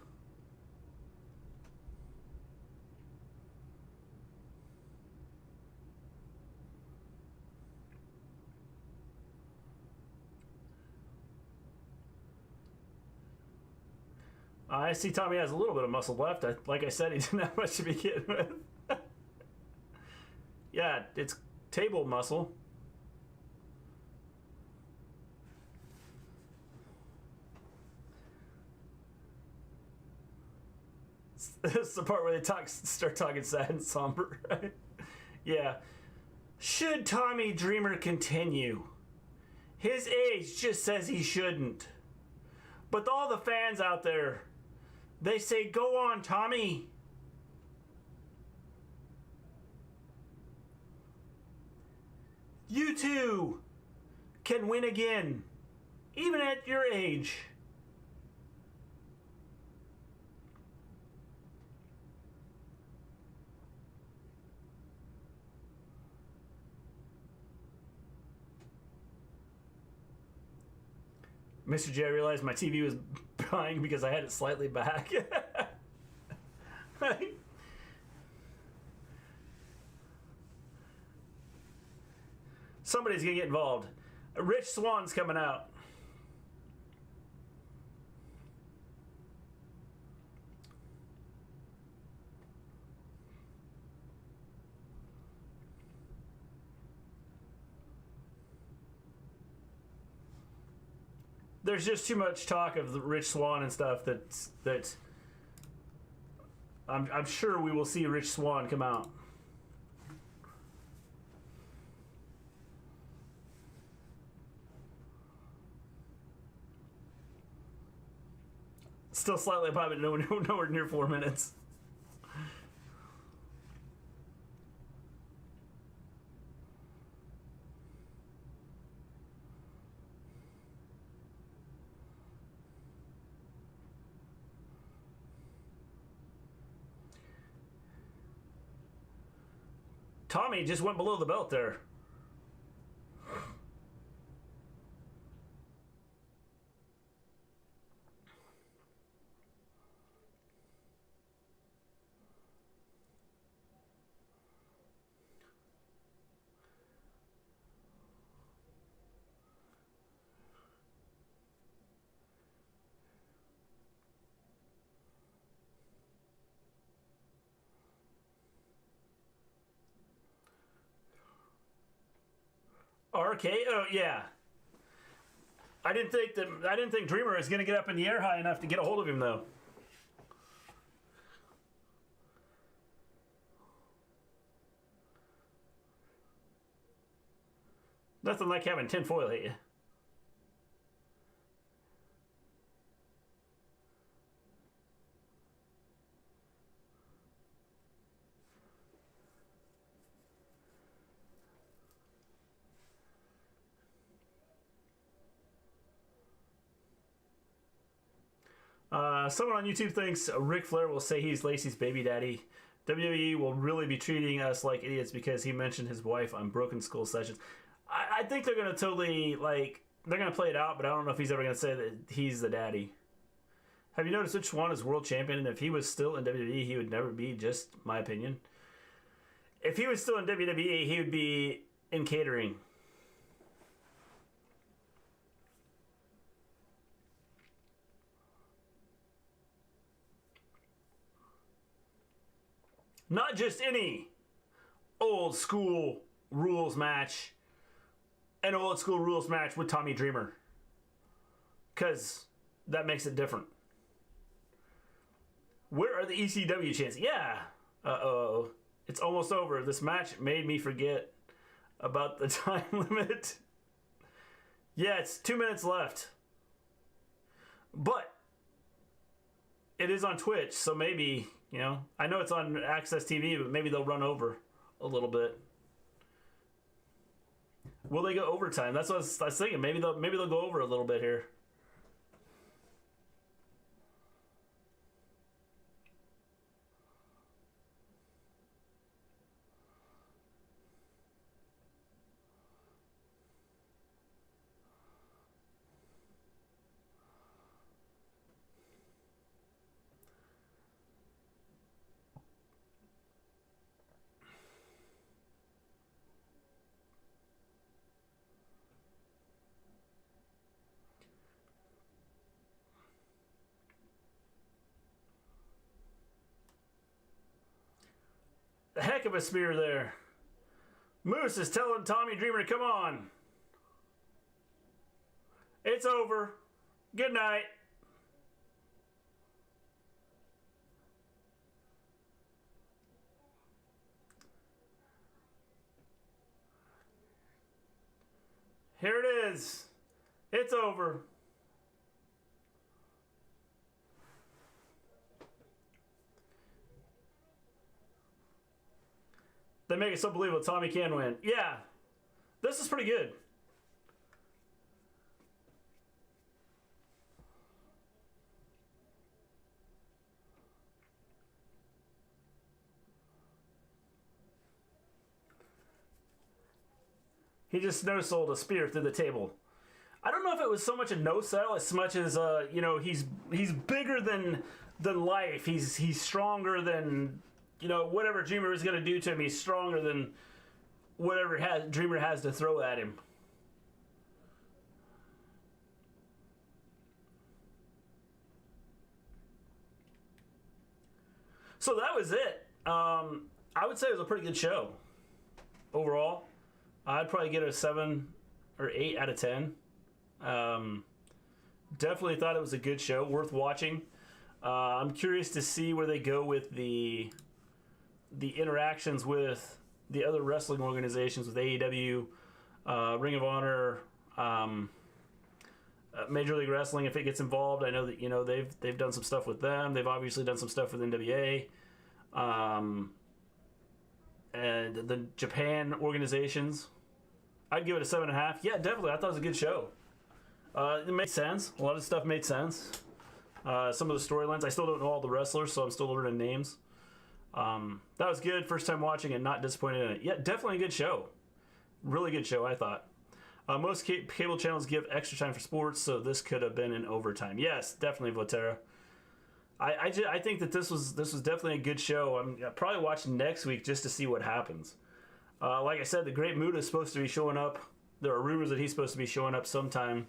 I see Tommy has a little bit of muscle left. Like I said, he didn't have much to begin with. Yeah, it's table muscle. This is the part where they start talking sad and somber, right? Yeah. Should Tommy Dreamer continue? His age just says he shouldn't. But all the fans out there, they say, go on, Tommy. You too can win again, even at your age. Mr. J, I realized my TV was crying because I had it slightly back. Right? Somebody's gonna get involved. Rich Swan's coming out. There's just too much talk of the Rich Swann and stuff that I'm sure we will see Rich Swann come out. Still slightly above it, nowhere near 4 minutes. Tommy just went below the belt there. RK? Oh yeah. I didn't think Dreamer was gonna get up in the air high enough to get a hold of him though. Nothing like having tinfoil hit you. Someone on YouTube thinks Ric Flair will say he's Lacey's baby daddy. WWE will really be treating us like idiots because he mentioned his wife on Broken Skull Sessions. I think they're going to totally, like, they're going to play it out, but I don't know if he's ever going to say that he's the daddy. Have you noticed which one is world champion? And if he was still in WWE, he would never be, just my opinion. If he was still in WWE, he would be in catering. Not just any old school rules match. An old school rules match with Tommy Dreamer. Because that makes it different. Where are the ECW chants? Yeah. Uh-oh. It's almost over. This match made me forget about the time limit. Yeah, it's 2 minutes left. But it is on Twitch, so maybe, you know, I know it's on Access TV, but maybe they'll run over a little bit. Will they go overtime? That's what I was thinking. Maybe they'll go over a little bit here. A heck of a spear there. Moose is telling Tommy Dreamer, come on. It's over. Good night. Here it is. It's over. They make it so believable Tommy can win. Yeah. This is pretty good. He just no-sold a spear through the table. I don't know if it was so much a no-sell as much as, you know, he's bigger than life. He's stronger than, you know, whatever Dreamer is going to do to him, he's stronger than whatever Dreamer has to throw at him. So that was it. I would say it was a pretty good show overall. I'd probably get a 7 or 8 out of 10. Definitely thought it was a good show, worth watching. I'm curious to see where they go with the interactions with the other wrestling organizations, with AEW, Ring of Honor, Major League Wrestling. If it gets involved, I know that, you know, they've done some stuff with them. They've obviously done some stuff with NWA, and the Japan organizations. I'd give it a 7.5. Yeah, definitely. I thought it was a good show. It made sense. A lot of stuff made sense. Some of the storylines, I still don't know all the wrestlers, so I'm still learning names. That was good. First time watching it, not disappointed in it. Yeah, definitely a good show. Really good show, I thought. Most cable channels give extra time for sports, so this could have been in overtime. Yes, definitely, Votera. I think that this was definitely a good show. I'll probably watch next week just to see what happens. Like I said, the Great Muta is supposed to be showing up. There are rumors that he's supposed to be showing up sometime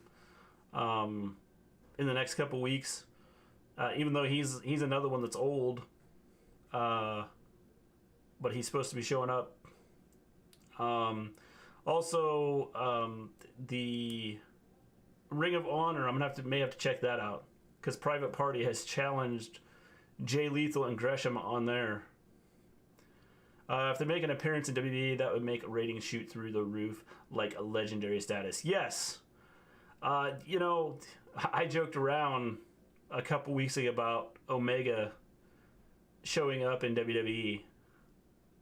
in the next couple weeks. Even though he's another one that's old, but he's supposed to be showing up. A Also, the Ring of Honor, may have to check that out, because Private Party has challenged Jay Lethal and Gresham on there. If they make an appearance in WWE, that would make ratings shoot through the roof like a legendary status. Yes. You know, I joked around a couple weeks ago about Omega showing up in WWE.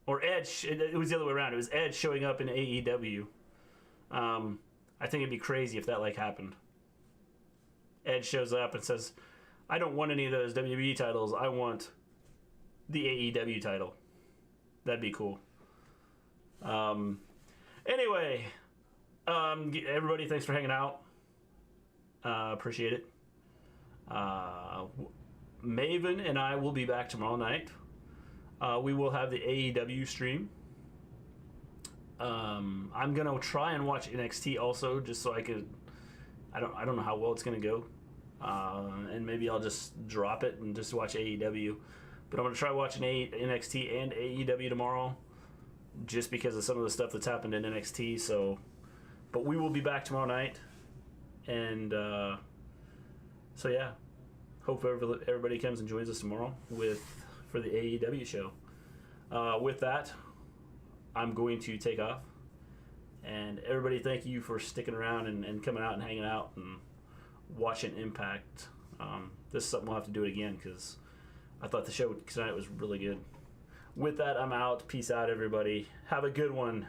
Or Edge, it was the other way around. It was Edge showing up in AEW. I think it'd be crazy if that happened. Edge shows up and says, I don't want any of those WWE titles. I want the AEW title. That'd be cool. Anyway, everybody, thanks for hanging out. Appreciate it. Maven and I will be back tomorrow night. We will have the AEW stream. I'm gonna try and watch NXT also, just so I could. I don't know how well it's gonna go, and maybe I'll just drop it and just watch AEW. But I'm gonna try watching NXT and AEW tomorrow, just because of some of the stuff that's happened in NXT. So, but we will be back tomorrow night, and so yeah, hope everybody comes and joins us tomorrow for the AEW show. With that, I'm going to take off. And everybody, thank you for sticking around and coming out and hanging out and watching Impact. This is something we'll have to do it again, because I thought the show tonight was really good. With that, I'm out. Peace out, everybody. Have a good one.